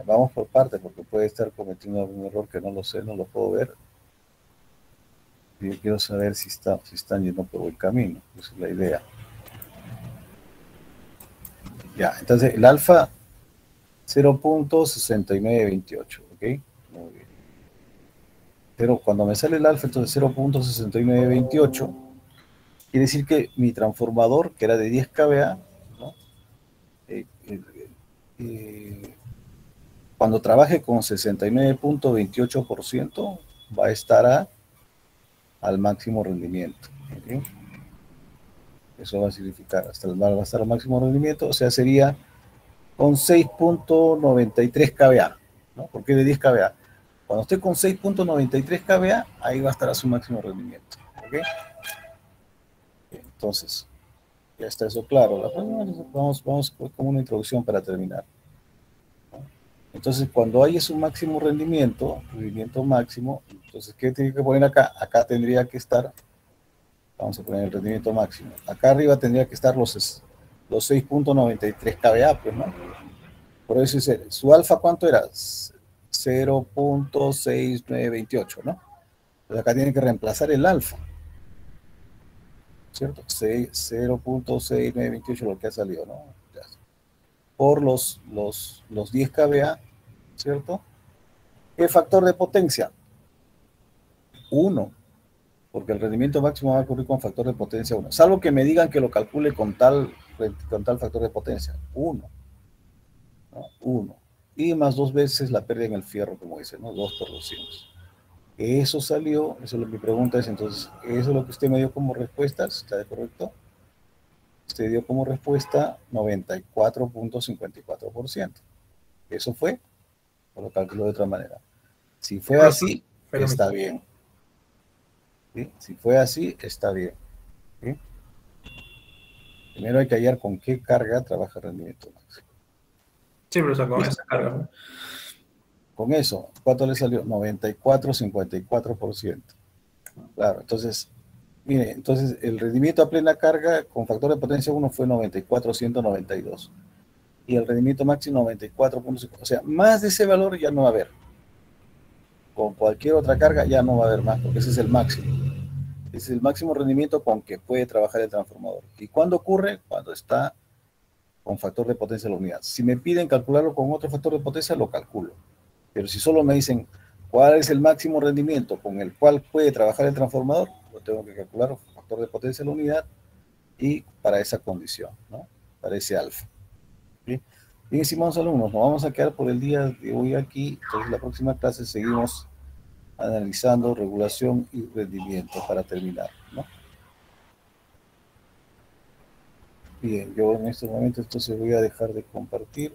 Vamos por partes, porque puede estar cometiendo algún error que no lo sé, no lo puedo ver. Yo quiero saber si están yendo por buen camino, esa es la idea. Ya, entonces el alfa 0.6928, ¿ok? Muy bien. Pero cuando me sale el alfa, entonces 0.6928, quiere decir que mi transformador, que era de 10 kVA, ¿no? Cuando trabaje con 69.28%, va a estar al máximo rendimiento. ¿Okay? Eso va a significar, va a estar al máximo rendimiento, o sea, sería con 6.93 kVA, ¿no? Porque es de 10 kVA. Cuando esté con 6.93 kVA, ahí va a estar a su máximo rendimiento. ¿Okay? Entonces, ya está eso claro. Vamos con una introducción para terminar. Entonces, cuando hay su máximo rendimiento máximo, entonces, ¿qué tiene que poner acá? Acá tendría que estar, vamos a poner el rendimiento máximo. Acá arriba tendría que estar los 6.93 kVA, pues, ¿no? Por eso dice, ¿su alfa cuánto era? 0.6928, ¿no? Entonces acá tiene que reemplazar el alfa, ¿cierto? 0.6928 lo que ha salido, ¿no? Por los 10 kVA, ¿cierto? ¿Qué factor de potencia? 1, porque el rendimiento máximo va a ocurrir con factor de potencia 1, salvo que me digan que lo calcule con tal factor de potencia, 1, ¿no? 1, y más 2 veces la pérdida en el fierro, como dice, ¿no? 2 por 200. Eso salió, eso es lo que mi pregunta es, entonces, ¿eso es lo que usted me dio como respuesta? ¿Está de correcto? Usted dio como respuesta 94.54%. Eso fue, o lo calculo de otra manera. Si fue así, está bien. ¿Sí? Si fue así, está bien. ¿Sí? Primero hay que hallar con qué carga trabaja el rendimiento máximo. Sí, profesor, con esa carga. Con eso, ¿cuánto le salió? 94.54%. Claro, entonces, mire, entonces el rendimiento a plena carga con factor de potencia 1 fue 94.192. Y el rendimiento máximo 94.5. O sea, más de ese valor ya no va a haber. Con cualquier otra carga ya no va a haber más, porque ese es el máximo. Ese es el máximo rendimiento con que puede trabajar el transformador. ¿Y cuándo ocurre? Cuando está con factor de potencia de la unidad. Si me piden calcularlo con otro factor de potencia, lo calculo. Pero si solo me dicen cuál es el máximo rendimiento con el cual puede trabajar el transformador, lo tengo que calcular con factor de potencia de la unidad y para esa condición, ¿no? Para ese alfa. ¿Sí? Bien, estimados alumnos, nos vamos a quedar por el día de hoy aquí. Entonces, la próxima clase seguimos analizando regulación y rendimiento para terminar, ¿no? Bien, yo en este momento entonces voy a dejar de compartir.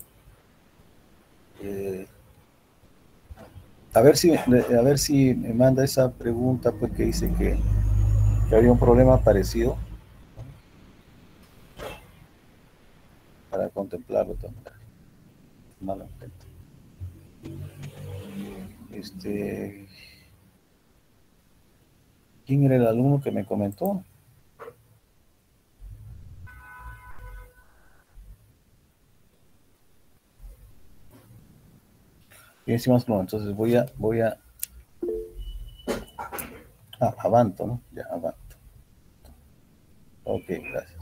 A ver si me manda esa pregunta, pues que dice que había un problema parecido, para contemplarlo también. Malo. ¿Quién era el alumno que me comentó? Bien, decimos, no, entonces voy a Avanto, ¿no? Ya, Avanto. Ok, gracias.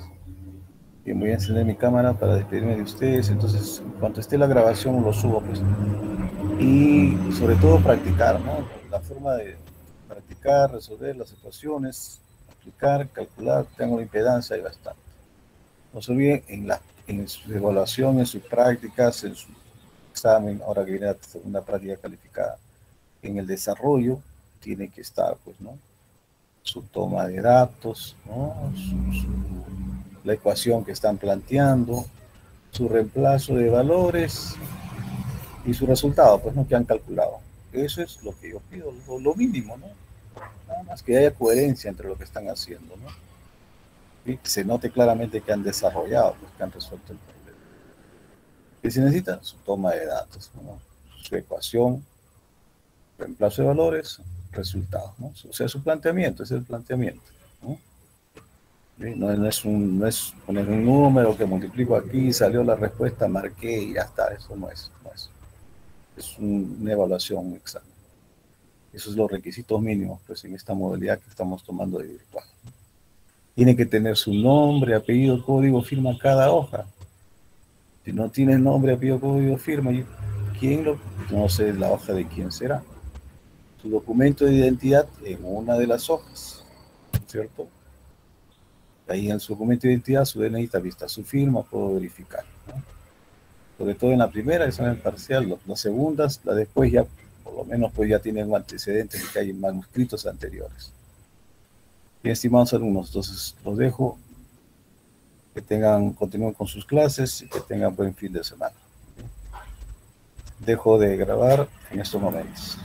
Bien, voy a encender mi cámara para despedirme de ustedes. Entonces, en cuanto esté la grabación, lo subo, pues. Y sobre todo practicar, ¿no? La forma de practicar, resolver las ecuaciones, aplicar, calcular, triángulo de impedancia, hay bastante. No se olviden en su evaluación, en sus prácticas, en su examen, ahora que viene la segunda práctica calificada. En el desarrollo tiene que estar, pues, ¿no? Su toma de datos, ¿no? La ecuación que están planteando, su reemplazo de valores y su resultado, pues, ¿no? Que han calculado. Eso es lo que yo pido, lo mínimo, ¿no? Nada más que haya coherencia entre lo que están haciendo, ¿no? Y que se note claramente que han desarrollado, pues, que han resuelto el problema. ¿Qué se necesita? Su toma de datos, ¿no? Su ecuación, reemplazo de valores, resultados, ¿no? O sea, su planteamiento, ese es el planteamiento, ¿no? No es poner un número que multiplico aquí, salió la respuesta, marqué y ya está, eso no es. Es una evaluación, un examen. Esos son los requisitos mínimos, pues, en esta modalidad que estamos tomando de virtual. Tiene que tener su nombre, apellido, código, firma cada hoja. Si no tiene nombre, apellido, código, firma, ¿quién lo? No sé la hoja de quién será. Su documento de identidad en una de las hojas, ¿cierto? Ahí en su documento de identidad, su DNI también está su firma, puedo verificar, ¿no? Sobre todo en la primera, examen parcial, las segundas, la después ya, por lo menos, pues ya tienen un antecedente de que hay manuscritos anteriores. Bien, estimados alumnos, entonces los dejo, que continúen con sus clases y que tengan buen fin de semana. Dejo de grabar en estos momentos.